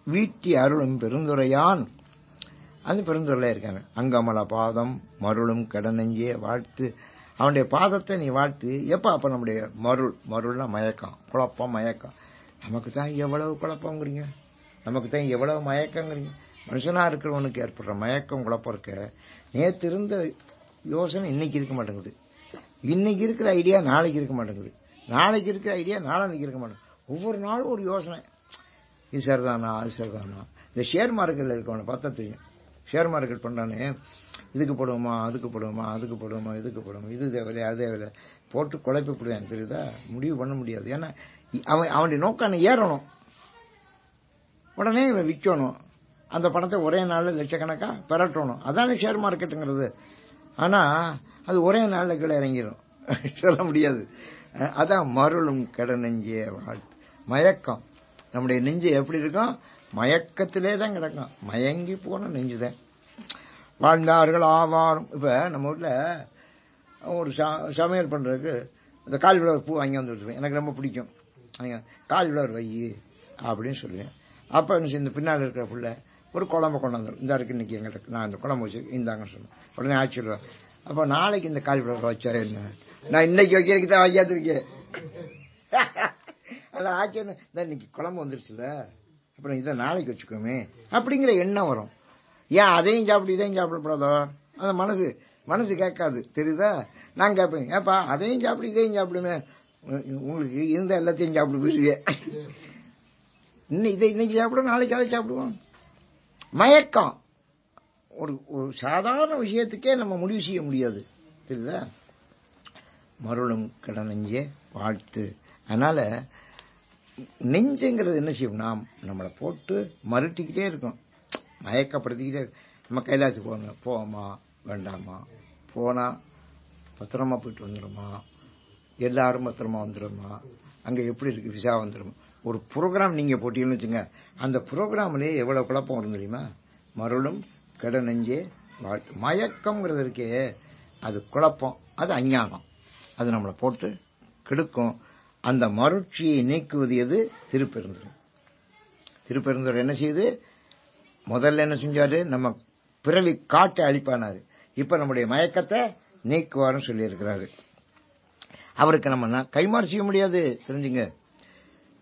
வீட்டி அருளும் பெருந்துரையான், அந்த பெருந்துரையில இருக்காங்க. அங்கமல பாதம் மருளும் கடனெஞ்சே வாழ்த்து. அவனுடைய பாதத்தை நீ வாழ்த்து. எப்ப? அப்ப நம்முடைய மருள்னா மயக்கம், குழப்பம், மயக்கம். நமக்கு தான் எவ்வளவு குழப்பங்கிறீங்க, நமக்கு தான் எவ்வளவு மயக்கங்கிறீங்க. மனுஷனா இருக்கிறவனுக்கு ஏற்படுற மயக்கம், குழப்பம் இருக்க. நேற்று இருந்த யோசனை இன்னைக்கு இருக்க மாட்டேங்குது, இன்னைக்கு இருக்கிற ஐடியா நாளைக்கு இருக்க மாட்டேங்குது, நாளைக்கு இருக்கிற ஐடியா நாளைக்கு இருக்க மாட்டேங்குது. ஒவ்வொரு நாளும் ஒரு யோசனை, இது சரிதானா அது சரிதானா. இந்த ஷேர் மார்க்கெட்ல இருக்கவனை பார்த்தா தெரியும். ஷேர் மார்க்கெட் பண்றானே, இதுக்கு போடுவோமா அதுக்கு போடுவோமா அதுக்கு போடுவோமா இதுக்கு போடுவோமா, இது தேவையில்லை அது தேவையில்லை போட்டு குழப்பிப்படுவேன், தெரியுதா? முடிவு பண்ண முடியாது. ஏன்னா அவனுடைய நோக்கம் ஏறணும். உடனே இவன் விற்கணும், அந்த பணத்தை ஒரே நாளில் லட்சக்கணக்கா பெறட்டணும். அதானே ஷேர் மார்க்கெட்டுங்கிறது. ஆனா அது ஒரே நாளில் கீழே இறங்கிடும், சொல்ல முடியாது. அதான் மருளும் கெட நெஞ்சே வாழ்த்து. மயக்கம், நம்முடைய நெஞ்சு எப்படி இருக்கும்? மயக்கத்திலே தான் கிடக்கும். மயங்கி போன நெஞ்சுதான். வாழ்ந்தார்கள் ஆவாரும். இப்ப நம்ம வீட்டுல ஒரு சமையல் பண்றதுக்கு இந்த காலிஃப்ளவர் பூ வாங்கி வந்து விட்டுருவேன், எனக்கு ரொம்ப பிடிக்கும். காலிஃப்ளவர் வை அப்படின்னு சொல்லுவேன். அப்ப இந்த பின்னால் இருக்கிற புள்ள ஒரு குழம்பு கொண்டு வந்துடும், இந்த இருக்கு இன்னைக்கு எங்கிட்ட, நான் இந்த குழம்பு வச்சு இந்தாங்கன்னு சொல்லுவேன். உடனே ஆச்சரியம், அப்ப நாளைக்கு இந்த காலிஃப்ளவர் வச்சா என்ன, நான் இன்னைக்கு வைக்கிறதுக்கு தான் வைக்காதிருக்கேன். அதான் ஆச்சரியம், இன்னைக்கு குழம்பு வந்துருச்சுல, அப்புறம் இதை நாளைக்கு வச்சுக்கோமே அப்படிங்கிற எண்ணம் வரும். ஏன் அதையும் சாப்பிடு இதையும் சாப்பிடக்கூடாதோ? அந்த மனசு கேட்காது, தெரியுதா? நான் கேட்பேன், ஏப்பா அதையும் சாப்பிடு இதையும் சாப்பிடுமே, உங்களுக்கு இருந்த எல்லாத்தையும் சாப்பிடு போயிடுவே, இன்னைக்கு சாப்பிடுவோம் நாளைக்கு அதை சாப்பிடுவோம். மயக்கம். ஒரு சாதாரண விஷயத்துக்கே நம்ம முடிவு செய்ய முடியாது, தெரியுதா? மருளும் கெட நெஞ்சே வாழ்த்து. அதனால நெஞ்சுங்கிறது என்ன செய்யும், நாம் நம்மளை போட்டு மறுட்டிக்கிட்டே இருக்கோம், மயக்கப்படுத்திக்கிட்டே. நம்ம கைலாயத்துக்கு போவோமா வேண்டாமா, போனா பத்திரமா போயிட்டு வந்துடுமா, எல்லாரும் பத்திரமா வந்துடுமா, அங்க எப்படி இருக்கு விசா வந்துடுமா. ஒரு ப்ரோக்ராம் நீங்க போட்டீங்கன்னு வச்சுங்க, அந்த ப்ரோக்ராம்லயே எவ்வளவு குழப்பம் வரும் தெரியுமா? மருளும் கெட நெஞ்சே வாழ்த்து. மயக்கம்ங்கிறது இருக்கே, அது குழப்பம், அது அஞ்ஞானம், அது நம்மளை போட்டு கெடுக்கும். அந்த மருட்சியை நீக்குவது எது? திருப்பெருந்துறை. திருப்பெருந்துறை என்ன செய்யுது? முதல்ல என்ன செஞ்சாரு? நம்ம பிறவி காட்டை அழிப்பானாரு. இப்ப நம்முடைய மயக்கத்தை நீக்குவாருன்னு சொல்லி இருக்கிறாரு. அவருக்கு நம்ம கைமாறு செய்ய முடியாது, தெரிஞ்சுங்க.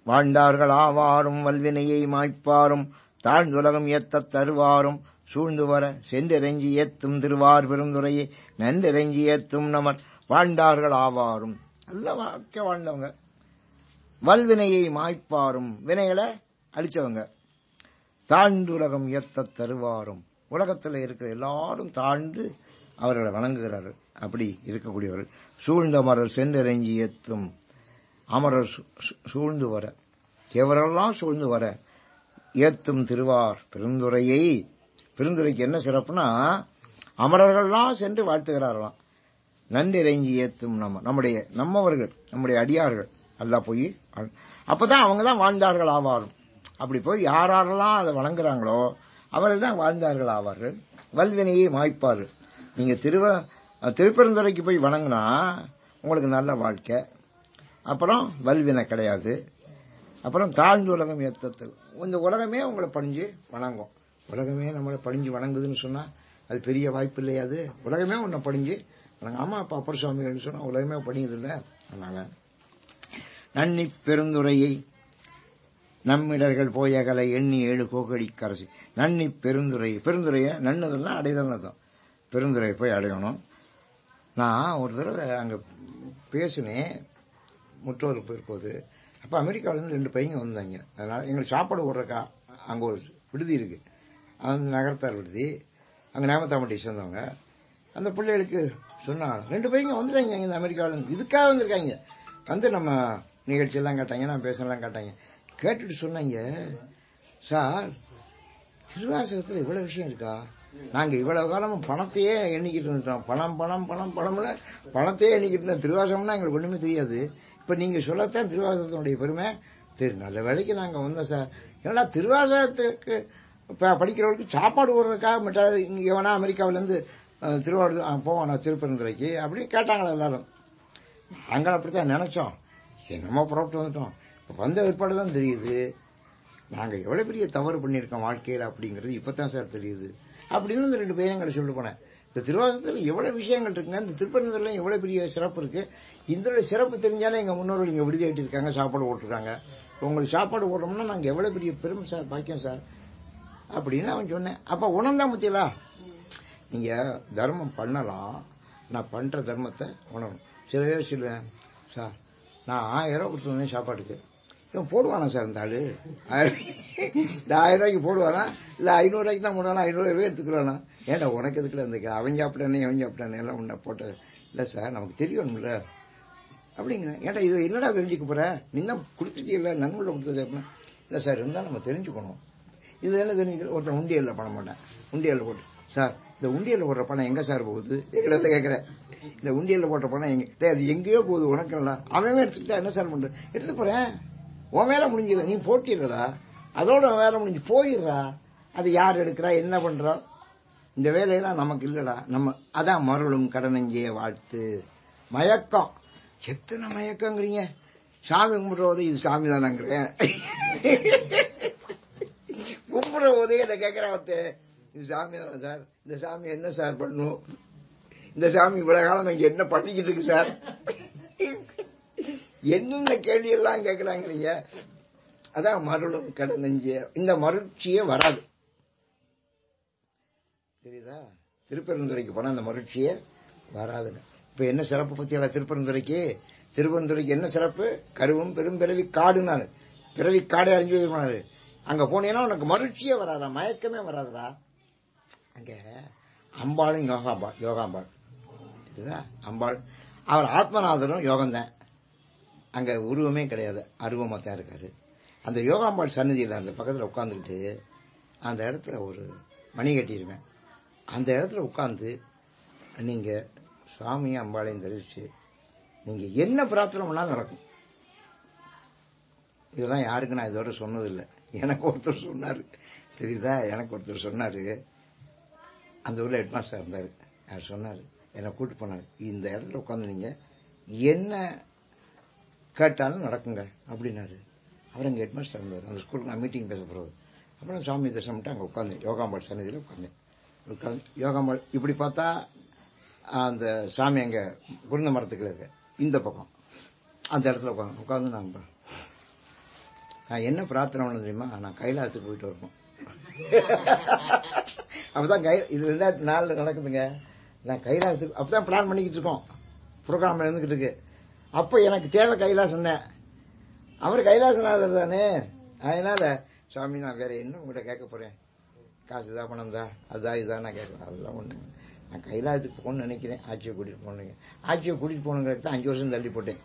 வாழ்ந்தார்கள் ஆவாரும் வல்வினையை மாய்ப்பாரும் தாழ்ந்துலகம் ஏத்த தருவாரும் சூழ்ந்து வர சென்றிறைஞ்சி ஏத்தும் திருவார் பெருந்துரையை நன்றிறைஞ்சி ஏத்தும் நமர் வாழ்ந்தார்கள் ஆவாரும். நல்ல வாழ்க்கை வாழ்ந்தவங்க, வல்வினையை மாய்ப்பாரும் வினைகளை அழிச்சவங்க, தாழ்ந்துலகம் ஏத்த தருவாரும் உலகத்தில் இருக்கிற எல்லாரும் தாழ்ந்து அவர்களை வணங்குகிறார்கள். அப்படி இருக்கக்கூடியவர்கள் சூழ்ந்த மரல் சென்றிறைஞ்சி ஏத்தும் அமரர் சூழ்ந்து வர, எவரெல்லாம் சூழ்ந்து வர ஏத்தும் திருவார் பெருந்துரையை. பெருந்துரைக்கு என்ன சிறப்புனா, அமரர்கள்லாம் சென்று வாழ்த்துகிறார்களாம். நன்றிறைஞ்சி ஏத்தும் நம்மவர்கள் நம்முடைய அடியார்கள் எல்லாம் போய், அப்பதான் அவங்க தான் வாழ்ந்தார்கள் ஆவாரும். அப்படி போய் யாரெல்லாம் அதை வணங்குறாங்களோ அவர்கள் தான் வாழ்ந்தார்கள் ஆவார்கள். வல்வினையை மாய்ப்பார்கள். நீங்க திருப்பெருந்துறைக்கு போய் வணங்கினா உங்களுக்கு நல்ல வாழ்க்கை, அப்புறம் வல்வினை கிடையாது, அப்புறம் தாழ்ந்து உலகம் ஏத்தது. இந்த உலகமே உங்களை பணிஞ்சு வணங்கும். உலகமே நம்மளை பணிஞ்சு வணங்குதுன்னு சொன்னா அது பெரிய வாய்ப்பு இல்லையா? அது உலகமே உன்னை பணிஞ்சு வணங்க. ஆமா, அப்ப அப்பர் சுவாமிகள் சொன்னா உலகமே பணியுது இல்ல. அதனால நன்னி பெருந்துரையை நம்மிடர்கள் போயகலை எண்ணி 7 கோகடி கரசி. நன்னி பெருந்துரை, பெருந்துரைய நன்னுதெல்லாம் அடைதல் தான். பெருந்துரையை போய் அடையணும். நான் ஒரு தடவை அங்க பேசினேன், முற்றோருக்கு போயிருப்போது. அப்ப அமெரிக்காவிலேருந்து 2 பையங்க வந்தாங்க. அதனால எங்களுக்கு சாப்பாடு ஓடுறக்கா அங்க ஒரு விடுதி இருக்கு, அந்த நகரத்தார் விடுதி, அங்க நேமத்தாம்பட்டி சேர்ந்தவங்க. அந்த பிள்ளைகளுக்கு சொன்னா 2 பையங்க வந்துட்டாங்க இந்த அமெரிக்காவிலேருந்து, இதுக்காக வந்திருக்காங்க. வந்து நம்ம நிகழ்ச்சியெல்லாம் கேட்டாங்க, நான் பேசலாம் கேட்டாங்க. கேட்டுட்டு சொன்னாங்க, சார் திருவாசகத்தில் இவ்வளவு விஷயம் இருக்கா? நாங்க இவ்வளவு காலம் பணத்தையே எண்ணிக்கிட்டு இருந்தோம், பணம்ல பணத்தையே எண்ணிக்கிட்டு இருந்தோம், திருவாசகம்னா எங்களுக்கு ஒண்ணுமே தெரியாது. இப்ப நீங்க சொல்லத்தான் திருவாசகத்தினுடைய பெருமை தெரியும். நல்ல வேலைக்கு நாங்க வந்தோம் சார். ஏன்னா திருவாசகத்துக்கு படிக்கிறவர்களுக்கு சாப்பாடு போடுறதுக்காக மிட்டாது இங்க எவனா அமெரிக்காவில இருந்து திருவாரூர் போவானா திருப்பெருந்துறைக்கு அப்படின்னு கேட்டாங்களா எல்லாரும். நாங்கள் அப்படித்தான் நினைச்சோம், என்னமோ புறப்பட்டு வந்துட்டோம். வந்த ஏற்பாடுதான் தெரியுது நாங்க எவ்வளவு பெரிய தவறு பண்ணிருக்கோம் வாழ்க்கையில அப்படிங்கிறது இப்பதான் சார் தெரியுது அப்படின்னு இந்த 2 பையன்களை சொல்லிட்டு போனேன். இந்த திருவாசகத்துல எவ்வளவு விஷயங்கள் இருக்குங்க, இந்த திருப்பெருந்துறையில எவ்வளவு பெரிய சிறப்பு இருக்கு. இதோட சிறப்பு தெரிஞ்சாலே எங்க முன்னோர்கள் இங்க விடுதி ஆயிட்டு இருக்காங்க, சாப்பாடு ஓட்டுருக்காங்க. உங்களுக்கு சாப்பாடு ஓடுறோம்னா நாங்க எவ்வளவு பெரிய பெருமை சார், பாக்கியம் சார் அப்படின்னு அவன் சொன்னேன். அப்ப உணர்ந்தா முத்தியலா, நீங்க தர்மம் பண்ணலாம், நான் பண்ற தர்மத்தை உணரணும். சில பேர் சொல்லுவேன், சார் நான் 1000 ரூபாய் கொடுத்து வந்தேன் சாப்பாட்டுக்கு, இவன் போடுவானா சார் இந்த ஆளு? 1000 ரூபாய்க்கு போடுவானா இல்ல 500 ரூபாய்க்கு தான் போடுவானா? 500 ரூபாய் எடுத்துக்கிறானா? ஏன்டா உனக்கு எதுக்குல இருந்துக்க, அவன் சாப்பிட்டானே அவன் சாப்பிட்டானே எல்லாம் உன்ன போட்ட இல்ல சார், நமக்கு தெரியணும்ல அப்படிங்கிற. ஏன்டா இது என்னடா தெரிஞ்சுக்க போற, நீ தான் கொடுத்துட்டீங்களா, நன்மையில கொடுத்தது அப்படின்னா. இல்ல சார் இருந்தா நம்ம தெரிஞ்சுக்கணும், இது என்ன தெரியும், ஒருத்தன் உண்டியல்ல பணம் போட்டேன், உண்டியல்ல போட்டு, சார் இந்த உண்டியல்ல போடுற பணம் எங்க சார் போகுது எங்கிட்ட கேட்கிறேன். இந்த உண்டியல்ல போட்ட பணம் எங்க, அது எங்கேயோ போகுது உனக்கு இல்ல, அவன் எடுத்துக்கிட்டா என்ன சார் பண்ற, எடுத்து போறேன், உன் வேலை முடிஞ்சிட, நீ போட்டிடுறா, அதோட வேலை முடிஞ்சு போயிடுறா. அது யார் எடுக்கிறா என்ன பண்றா, இந்த வேலையெல்லாம் நமக்கு இல்லடா. நம்ம அதான் மருளும் கடனஞ்சிய வாழ்த்து. மயக்கம், எத்தனை மயக்கங்கிறீங்க, சாமி கும்பிடுறது இது சாமி தானங்கிறேன், கும்பிடுற போதே இதை கேட்கறாவத்து, இது சாமி தானே சார், இந்த சாமி என்ன சார் பண்ணும், இந்த சாமி இவ்வளவு காலம் இங்க என்ன பண்ணிக்கிட்டு இருக்கு சார், என்னென்ன கேள்வி எல்லாம் கேட்கறாங்கிறீங்க. அதான் மருளும் கடனஞ்சிய, இந்த மருட்சியே வராது, தெரியுதா. திருப்பெருந்துறைக்கு போனா அந்த மருட்சியே வராதுங்க. இப்ப என்ன சிறப்பு பத்தியா திருப்பெருந்துறைக்கு, திருப்பெருந்துறைக்கு என்ன சிறப்பு, கருவும் பெரும் பிறவி காடுனாரு, பிறவி காடை அறிஞ்சு போனாரு. அங்க போனீங்கன்னா உனக்கு மருட்சியே வராதா, மயக்கமே வராதுடா. அங்க அம்பாளும் யோகாம்பாள், அம்பாள் அவர் ஆத்மநாதரும் யோகம்தான், அங்க உருவமே கிடையாது, அருவமா தான் இருக்காரு. அந்த யோகாம்பாள் சன்னதியில் அந்த பக்கத்தில் உட்காந்துக்கிட்டு அந்த இடத்துல ஒரு மணி கட்டிடுவேன், அந்த இடத்துல உட்கார்ந்து நீங்க சுவாமி அம்பாளையும் தரிசிச்சு நீங்க என்ன பிரார்த்தனை பண்ணாலும் நடக்கும். இதெல்லாம் யாருக்கு நான் இதோட சொன்னதில்லை, எனக்கு ஒருத்தர் சொன்னாரு, தெரியுதா, எனக்கு ஒருத்தர் சொன்னாரு, அந்த ஊர்ல ஹெட் மாஸ்டர் இருந்தாரு, யார் சொன்னாரு, என்னை கூட்டு போனாரு, இந்த இடத்துல உட்காந்து நீங்க என்ன கேட்டாலும் நடக்குங்க அப்படின்னாரு. அவர் அங்கே ஹெட் மாஸ்டர் இருந்தார், அந்த ஸ்கூலுக்கு நான் மீட்டிங் பேச போறது. அப்புறம் சாமி தரிசனம் பண்ணிட்டு அங்கே உட்காந்து யோகாம்பாள் சன்னதியில் உட்காந்து யோகாம்பாள் இப்படி பார்த்தா அந்த சாமி அங்க குருந்த மரத்துக்கு இருக்கு, இந்த பக்கம் அந்த இடத்துல உட்காந்து நான் என்ன பிரார்த்தனை பண்ண தெரியுமா, நான் கைலாசத்துக்கு போயிட்டு வரணும். அப்பதான் இது 2004 நடக்குதுங்க, நான் கைலாசத்துக்கு அப்பதான் பிளான் பண்ணிக்கிட்டு இருக்கோம், புரோகிராம் இருந்துகிட்டு இருக்கு. அப்ப எனக்கு தேவை கைலாசம் தான், அவர் கைலாசநாதர் தானே. அதனால சாமி நான் வேற என்ன உங்கள்கிட்ட கேட்க போறேன், காசுதான் பணம் தான் அதுதான் இதுதான் நான் கேட்கறேன், அதெல்லாம் ஒண்ணு, நான் கைலாசத்துக்கு போகணும்னு நினைக்கிறேன், ஆட்சியை கூட்டிட்டு போகணுங்க. ஆட்சியை கூட்டிட்டு போகணுங்கிறது 5 வருஷம் தள்ளி போட்டேன்,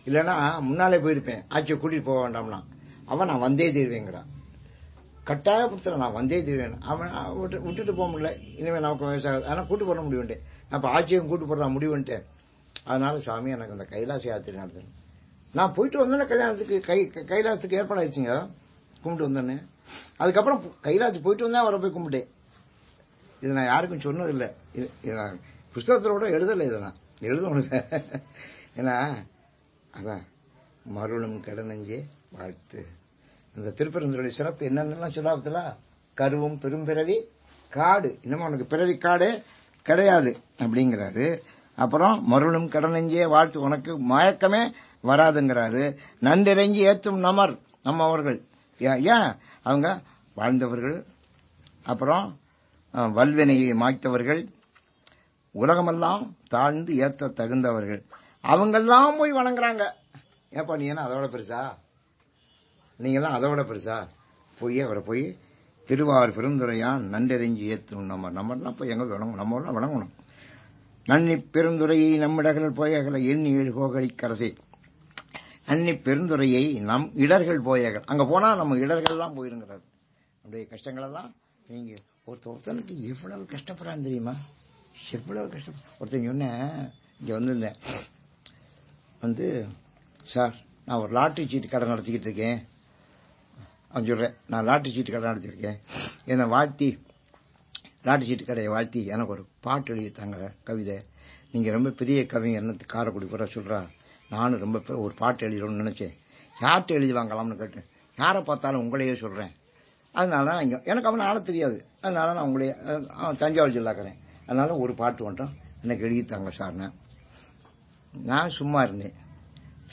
இல்லைன்னா முன்னாலே போயிருப்பேன். ஆட்சியை கூட்டிட்டு போக வேண்டாம்னா அவன் நான் வந்தே தீர்வேங்கிறான், கட்டாயப்படுத்தல நான் வந்தே தீர்வேன். அவன் விட்டுட்டு போக முடியல, இனிமேல் நமக்கு வயசாகுது, ஆனால் கூட்டு போட முடிவுன்ட்டேன். அப்ப ஆட்சியும் கூட்டு போடுறா முடிவுன்ட்டேன். அதனால சாமி எனக்கு அந்த கைலாச யாத்திரை நடத்தணும். நான் போயிட்டு வந்தேன்னா கல்யாணத்துக்கு கைலாசத்துக்கு ஏற்பாடாயிடுச்சுங்க, கும்பிட்டு வந்தேன்னு. அதுக்கப்புறம் கைலாசத்துக்கு போயிட்டு வந்தா அவரை போய் கும்பிட்டேன். இது நான் யாருக்கும் சொன்னதில்லை, நான் புஸ்தகத்தோட எழுதலை, இதை நான் எழுதணும். ஏன்னா அதான் மருளும் கடனஞ்சே வாழ்த்து. அந்த திருப்பெருந்துறை சிறப்பு என்னென்னலாம் சொல்லாத்துல, கருவும் பெரும்பிறவி காடு, இன்னமும் உனக்கு பிறவி காடு கிடையாது அப்படிங்கிறாரு. அப்புறம் மருளும் கடனஞ்சே வாழ்த்து, உனக்கு மயக்கமே வராதுங்கிறாரு. நன்றிறங்கி ஏத்தும் நம்மவர்கள், ஏன் அவங்க வாழ்ந்தவர்கள், அப்புறம் வல்வினையை மாய்த்தவர்கள், உலகமெல்லாம் தாழ்ந்து ஏற்ற தகுந்தவர்கள், அவங்கெல்லாம் போய் வணங்குறாங்க. ஏப்பா நீ என்ன அதோட பெருசா, நீங்கெல்லாம் அதோட பெருசா, போய் அவரை போய் திருவாரூர் பெருந்துறையான் நன்றறிஞ்சு ஏற்றும் நம்மெல்லாம் போய் எங்க வணங்கணும், நம்ம எல்லாம் வணங்கணும். நன்னி பெருந்துறையை நம்மிடர்கள் போயகல எண்ணி 7 கோகை கரசை, நன்னி பெருந்துறையை நம் இடர்கள் போயகல், அங்க போனா நம்ம இடர்கள் எல்லாம் போயிருங்கிறார். அப்படியே கஷ்டங்கள் எல்லாம் நீங்க ஒருத்தனுக்கு எவ்வளவு கஷ்டப்படுறான்னு தெரியுமா, எவ்வளவு கஷ்டம். ஒருத்தன் சொன்ன இங்க வந்திருந்தேன், சார் நான் ஒரு லாட்டரி சீட்டு கடை நடத்திக்கிட்டு இருக்கேன், அவன் சொல்றேன் நான் லாட்டரி சீட்டு கடை நடத்திருக்கேன், என்னை வாழ்த்தி லாட்டரி சீட்டு கடையை வாழ்த்தி எனக்கு ஒரு பாட்டு எழுதித்தாங்க கவிதை, நீங்க ரொம்ப பெரிய கவிஞர் காரைக்குடி கூட சொல்றா, நானும் ரொம்ப ஒரு பாட்டு எழுதணும்னு நினைச்சேன், யார்கிட்ட எழுதி வாங்கலாம்னு கேட்டேன், யாரை பார்த்தாலும் உங்களையே சொல்றேன், அதனால எனக்கு அவனை ஆள தெரியாது, அதனால நான் உங்களையே தஞ்சாவூர் ஜில்லாக்கிறேன், அதனால ஒரு பாட்டு மட்டும் எனக்கு எழுதித்தாங்க சார். நான் சும்மா இருந்தேன்,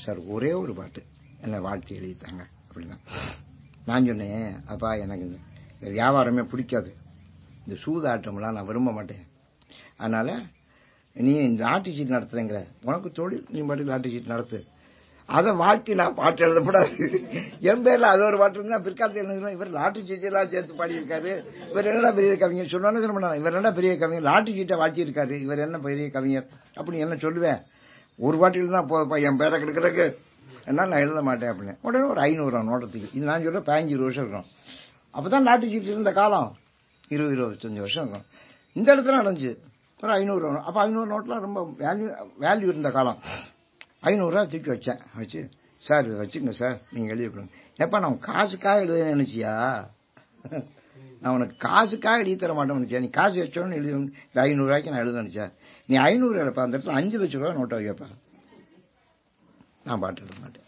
சார் ஒரே ஒரு பாட்டு என்னை வாழ்த்தி எழுதித்தாங்க அப்படின்னா. நான் சொன்னேன், அப்பா எனக்கு இந்த வியாபாரமே பிடிக்காது, இந்த சூதாட்டம்லாம் நான் விரும்ப மாட்டேன், அதனால நீ இந்த லாட்டரி சீட் நடத்துறேங்கிற, உனக்கு தொழில், நீ பாட்டு லாட்டரி சீட் நடத்து, அதை வாழ்த்தி நான் பாட்டு எழுதப்படாது. என் பேர்ல அது ஒரு பாட்டு இருந்தா பிற்காலத்தில் எழுதுனா இவர் லாட்டரி சீட்டை எல்லாம் சேர்த்து பாடியிருக்காரு, இவர் என்னடா பெரிய கவிஞர் சொன்னாலும் இவர் என்ன பெரிய கவிஞர், லாட்டரி சீட்டை வாழ்த்தி இருக்காரு, இவர் என்ன பெரிய கவிஞர் அப்படி என்ன சொல்லுவேன். ஒரு பாட்டு எழுதுனா போப்பா என் பேரை கெடுக்கிறதுக்கு, என்னால் நான் எழுத மாட்டேன் அப்படின்னு. உடனே ஒரு 500 நோட்டத்துக்கு, இது நான் சொல்ல 15 வருஷம் இருக்கும். அப்பதான் நாட்டு சீட்டு இருந்த காலம் 20-25 வருஷம் இருக்கும். இந்த இடத்துல நடந்துச்சு. ஒரு 500 அப்ப 500 நோட்லாம் ரொம்ப வேல்யூ இருந்த காலம். 500 ரூபா தூக்கி வச்சு சார் இதை வச்சுங்க சார், நீங்க எழுதி கொடுங்க. எப்ப நான் காசுக்காக எழுத நினைச்சியா? நான் உனக்கு காசுக்காக எழுதி தர மாட்டேன் நினைச்சா? நீ காசு வச்சோன்னு எழுதி, இந்த 500 ரூபாய்க்கு நான் எழுத நினைச்சா? நீ 500 எழுப்பா, அந்த இடத்துல 5 லட்சம் ரூபாய் நோட்டை வைப்பா, நான் பாட்டு எழுத மாட்டேன்.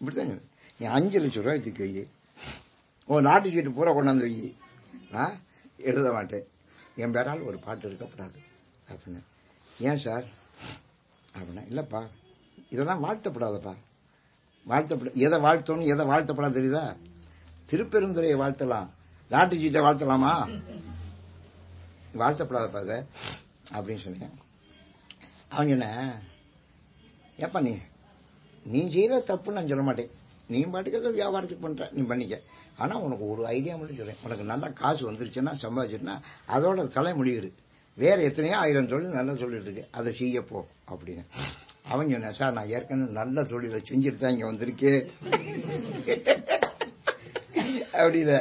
இப்படிதான் நீ 5 லட்சம் ரூபாய் தூக்கி வை, உன் நாட்டு சீட்டு பூரா கொண்டாந்து வை, நான் எழுத மாட்டேன். என் பேரால் ஒரு பாட்டு இருக்கப்படாது அப்படின்னு. ஏன் சார் அப்படின்னா, இல்லப்பா இதெல்லாம் வாழ்த்தப்படாதப்பா. எதை வாழ்த்தணும் எதை வாழ்த்தப்படாது தெரியுதா? திருப்பெருந்துறையை வாழ்த்தலாம், நாட்டு சீட்டை வாழ்த்தலாமா? வாழ்த்தப்படாதப்பா அதை அப்படின்னு சொன்னேன். அவன் சொன்ன, ஏப்பா நீ செய்யற தப்புன்னு நான் சொல்ல மாட்டேன், நீ பாட்டுக்கு ஏதோ வியாபாரத்துக்கு பண்ற, நீ பண்ணிக்க. ஆனா உனக்கு ஒரு ஐடியா மட்டும் சொல்றேன், உனக்கு நல்லா காசு வந்துருச்சுன்னா சம்பாதிச்சுன்னா அதோட தலைமொழியிடு. வேற எத்தனையோ 1000 தொழில் நல்லா சொல்லிட்டு இருக்கு, அதை செய்யப்போ அப்படின்னு. அவன் சொன்ன, சார் நான் ஏற்கனவே நல்ல தொழிலை செஞ்சுட்டு தான் இங்க வந்திருக்கேன் அப்படின்னு.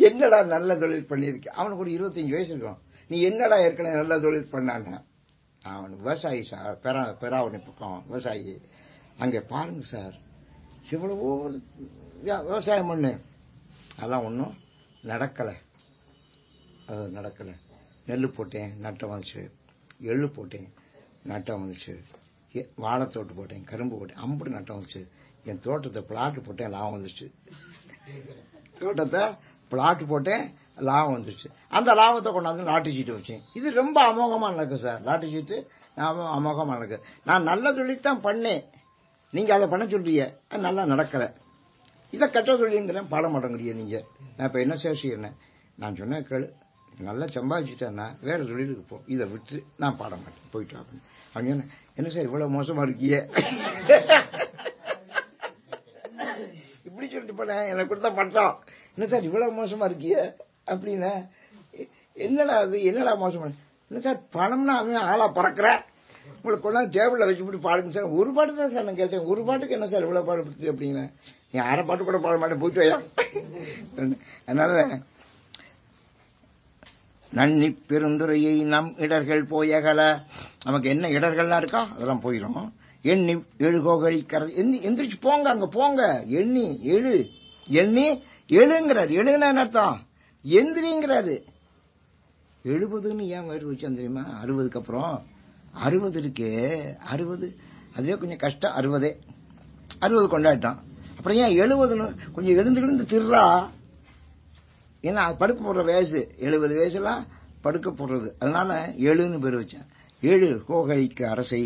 என்னடா நல்ல தொழில் பண்ணிருக்கு? அவனுக்கு ஒரு 25 வயசு இருக்கும். நீ என்னடா ஏற்கனவே நல்ல தொழில் பண்ணான்? அவன் விவசாயி சார், பெறாவணி பக்கம் விவசாயி. அங்க பாருங்க சார், இவ்வளவோ விவசாயம் பண்ணு, அதெல்லாம் ஒன்றும் நடக்கலை. அது நடக்கலை. நெல் போட்டேன் நட்டம் வந்துச்சு, எள்ளு போட்டேன் நட்டம் வந்துச்சு, வாழைத்தோட்டு போட்டேன், கரும்பு போட்டேன், அம்புடு நட்டம் வந்துச்சு. என் தோட்டத்தை பிளாட்டு போட்டேன், லாபம் வந்துச்சு. தோட்டத்தை பிளாட்டு போட்டேன், லாபம் வந்துச்சு. அந்த லாபத்தை கொண்டாந்து நாட்டு சீட்டு வச்சேன். இது ரொம்ப அமோகமா நடக்கு சார், நாட்டு சீட்டு அமோகமா நடக்கு. நான் நல்ல தொழில்தான் பண்ணேன், நீங்க அதை பண்ண சொல்றீங்க, அது நல்லா நடக்கல. இதை கட்ட தொழிலுங்கிறேன், பாட மாட்டேங்கிறீங்க நீங்க. நான் இப்ப என்ன செய்யறேன்? நான் சொன்ன கேளு, நல்லா சம்பாதிச்சுட்டேன்னா வேற தொழிலுக்கு போ, இதை விட்டு நான் பாட மாட்டேன், போயிட்டு அப்படின்னு. அவங்க என்ன சார் இவ்வளவு மோசமா இருக்கிய இப்படி சொல்லிட்டு போனேன், எனக்கு கொடுத்த பட்டம். என்ன சார் இவ்வளவு மோசமா இருக்கிய அப்படின்னா, என்னடா அது, என்னடா மோசமா? என்ன சார் பணம்னா அவன் ஆளா பறக்கிற, உங்களுக்கு கொண்டாந்து டேபிள்ல வச்சு இப்படி பாடுங்க சார். ஒரு பாட்டு தான் சார் நான் கேட்டேன், ஒரு பாட்டுக்கு என்ன சார் இவ்வளவு பாடுபடுத்து அப்படின்னா, நீ அரை பாட்டு கூட பாட மாட்டேன், போயிட்டு வையா. அதனால நன்னி பெருந்துறையை நம் இடர்கள் போயகல, நமக்கு என்ன இடர்கள்லாம் இருக்கா அதெல்லாம் போயிடும். எண்ணி எழுகோகழி கரை, எந்திரிச்சு போங்க, அங்க போங்க, எண்ணி எழுங்கிறாரு. எழுதுனா அர்த்தம் எந்திரிங்கிறாரு. 70ன்னு ஏன் வேறு வச்சான் தெரியுமா? 60க்கு அப்புறம் 60 இருக்கே, 60 அதுவே கொஞ்சம் கஷ்டம். 60 கொண்டாட்டான். அப்புறம் ஏன் 70ன்னு கொஞ்சம் எழுந்து திருறா, ஏன்னா படுக்க போடுற வயசு 70 வயசுலாம் படுக்க போடுறது, அதனால 7ன்னு பேர் வச்சேன். 7 கோகழிக்கு அரசை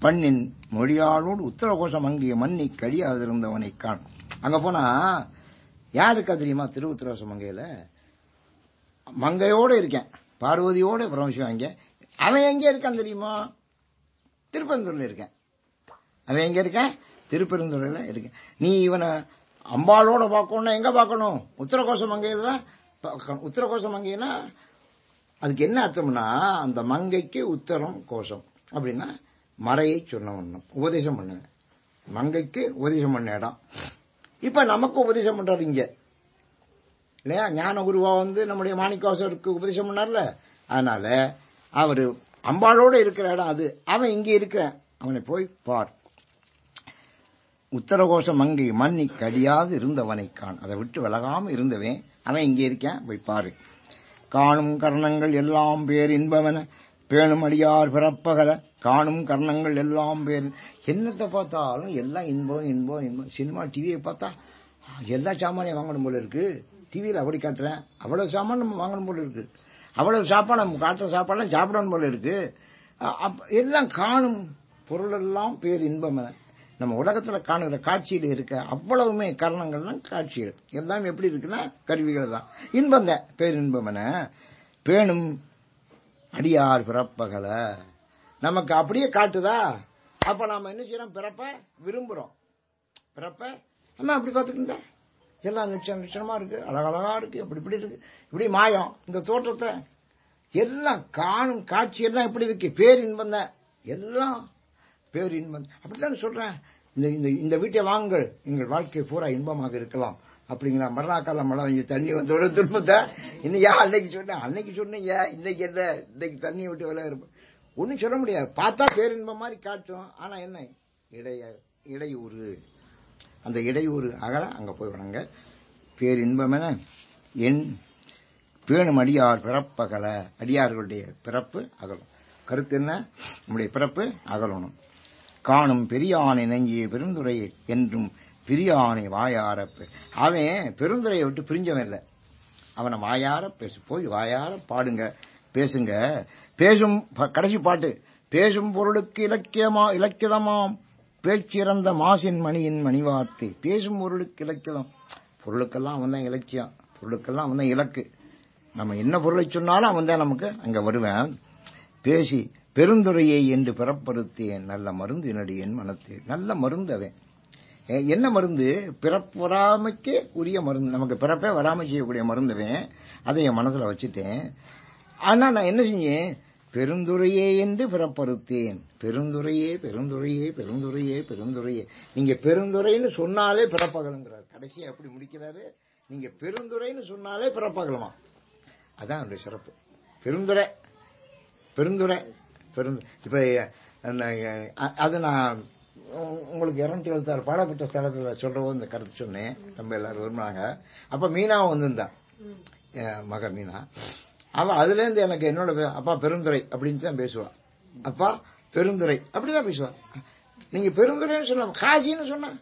பண்ணின் மொழியாளோடு உத்தரகோஷம் அங்கிய மண்ணி கடியாதிருந்தவனை காண். அங்க போனா யாருக்கா தெரியுமா? திருவுத்திரகோசம் மங்கையில மங்கையோட இருக்கேன், பார்வதியோட பரமசிவாங்க. அவன் எங்க இருக்கான் தெரியுமா? திருப்பெருந்துறையில இருக்கேன். அவன் எங்க இருக்கேன்? திருப்பெருந்துறையில இருக்கேன். நீ இவனை அம்பாளோட பார்க்கணும்னா எங்க பார்க்கணும்? உத்தரகோச மங்கையில தான். உத்தரகோச மங்கைன்னா அதுக்கு என்ன அர்த்தம்னா, அந்த மங்கைக்கு உத்தரம் கோஷம் அப்படின்னா மறையை சொன்ன உபதேசம் பண்ண மங்கைக்கு உபதேசம் பண்ண இடம். இப்ப நமக்கு உபதேசம் பண்றாரு இங்க இல்லையா? ஞான குருவா நம்முடைய மாணிக்கவாசருக்கு உபதேசம் பண்ணார்ல, அதனால அவரு அம்பாளோட இருக்கிற இடம் அது. அவன் இங்க இருக்க, அவனை போய் பார். உத்தரகோஷ மங்கை மண்ணி கடியாது இருந்தவனை காண், அதை விட்டு விலகாம இருந்தவன் அவன் இங்கே இருக்கேன், போய் பாரு. காணும் கர்ணங்கள் எல்லாம் பேர் இன்பவன பேணும் அடியார் பிறப்பகல, காணும் கர்ணங்கள் எல்லாம் பேர். என்னத்தை பார்த்தாலும் எல்லாம் இன்பம் இன்பம் இன்பம். சினிமா டிவியை பார்த்தா எல்லா சாமானையும் வாங்கணும் போல இருக்கு. டிவியில் அப்படி காட்டுறேன், அவ்வளவு சாமான் நம்ம வாங்கணும் போல இருக்கு, அவ்வளவு சாப்பாடு நம்ம காட்டுற சாப்பாடுலாம் சாப்பிடணும் போல இருக்கு. எல்லாம் காணும் பொருள் எல்லாம் பேர் இன்பம். நம்ம உலகத்துல காணுகிற காட்சியில் இருக்க அவ்வளவுமே கரணங்கள்லாம் காட்சிகள் எல்லாம் எப்படி இருக்குன்னா கருவிகள் தான். இன்பம் தான் பேர் இன்பம். பேணும் அடியார் பிறப்பகல நமக்கு அப்படியே காட்டுதா? அப்ப நாம என்ன செய்யறோம்? பிறப்ப விரும்புறோம். பிறப்ப நம்ம அப்படி பார்த்துக்கிட்டா எல்லாம் நிச்சயமா இருக்கு, அழகழகா இருக்கு, அப்படி இப்படி இருக்கு, இப்படி மாயம். இந்த தோற்றத்தை எல்லாம் காணும் காட்சி எல்லாம் எப்படி இருக்கு? பேர் இன்பம் தான் எல்லாம், பேர் இன்பம். அப்படித்தான் சொல்றேன். இந்த வீட்டை வாங்குங்கள், எங்கள் வாழ்க்கை பூரா இன்பமாக இருக்கலாம் அப்படிங்களா? மறுநாக்கால மழை வந்து தண்ணி வந்தோட துன்பத்தை இன்னைக்கு அன்னைக்கு சொன்னீங்க, இன்னைக்கு என்ன, இன்னைக்கு தண்ணி விட்டு விளையாடு ஒன்னும் சொல்ல முடியாது. பார்த்தா பேரின்பம் மாதிரி காட்டும். ஆனா என்ன இடையூறு, அந்த இடையூறு அகல அங்க போய் வணங்க. பேரின்பம் என என் பேணும் அடியார் பிறப்பகல, அடியார்களுடைய பிறப்பு அகலும். கருத்து என்ன? நம்முடைய பிறப்பு அகலணும். காணும் பெரியானை நெஞ்சிய பெருந்துரை என்றும் பிரியானை வாயார. அவன் பெருந்துரையை விட்டு பிரிஞ்சவன் இல்லை. அவனை வாயார பேசு, போய் வாயார பாடுங்க, பேசுங்க. பேசும் கடைசி பாட்டு, பேசும் பொருளுக்கு இலக்கியமாம் பேச்சிறந்த மாசின் மணியின் மணிவார்த்தை. பேசும் பொருளுக்கு இலக்கியம், பொருளுக்கெல்லாம் அவன் தான் இலக்கியம், பொருளுக்கெல்லாம் அவன் தான் இலக்கு. நம்ம என்ன பொருளை சொன்னாலும் அவன் தான் நமக்கு அங்க வருவேன். பேசி பெருந்துரையை என்று பிறப்பறுத்தேன், நல்ல மருந்து என்னடி என் மனத்து. நல்ல மருந்து அவன். என்ன மருந்து? பிறப்பு வராமைக்கு உரிய மருந்து, நமக்கு பிறப்பே வராம செய்யக்கூடிய மருந்துவன். அதை என் மனசுல வச்சுட்டேன். ஆனா நான் என்ன செஞ்சேன்? பெருந்துரையே என்று பிறப்பறுத்தேன். பெருந்துரையே பெருந்துரையே பெருந்துரையே பெருந்துரையே. நீங்க பெருந்துரைன்னு சொன்னாலே பிறப்பகலுங்கிறார். கடைசியா எப்படி முடிக்கிறாரு? நீங்க பெருந்துரைன்னு சொன்னாலே பிறப்பகலுமா. அதான் அவருடைய சிறப்பு. பெருந்துரை பெருந்துரை பெருந்துரை. இப்ப அது நான் உங்களுக்கு 276 பாடப்பட்ட ஸ்தலத்துல சொல்றபோது இந்த கருத்து சொன்னேன். நம்ம எல்லாரும் விரும்பினாங்க. அப்ப மீனாவும் வந்திருந்தா, மக மீனா. அவ அதுல இருந்து எனக்கு என்னோட அப்பா பெருந்துரை அப்படின்னு தான் பேசுவா. அப்பா பெருந்துரை அப்படிதான் பேசுவா. நீங்க பெருந்துரைன்னு சொன்ன, காசின்னு சொன்ன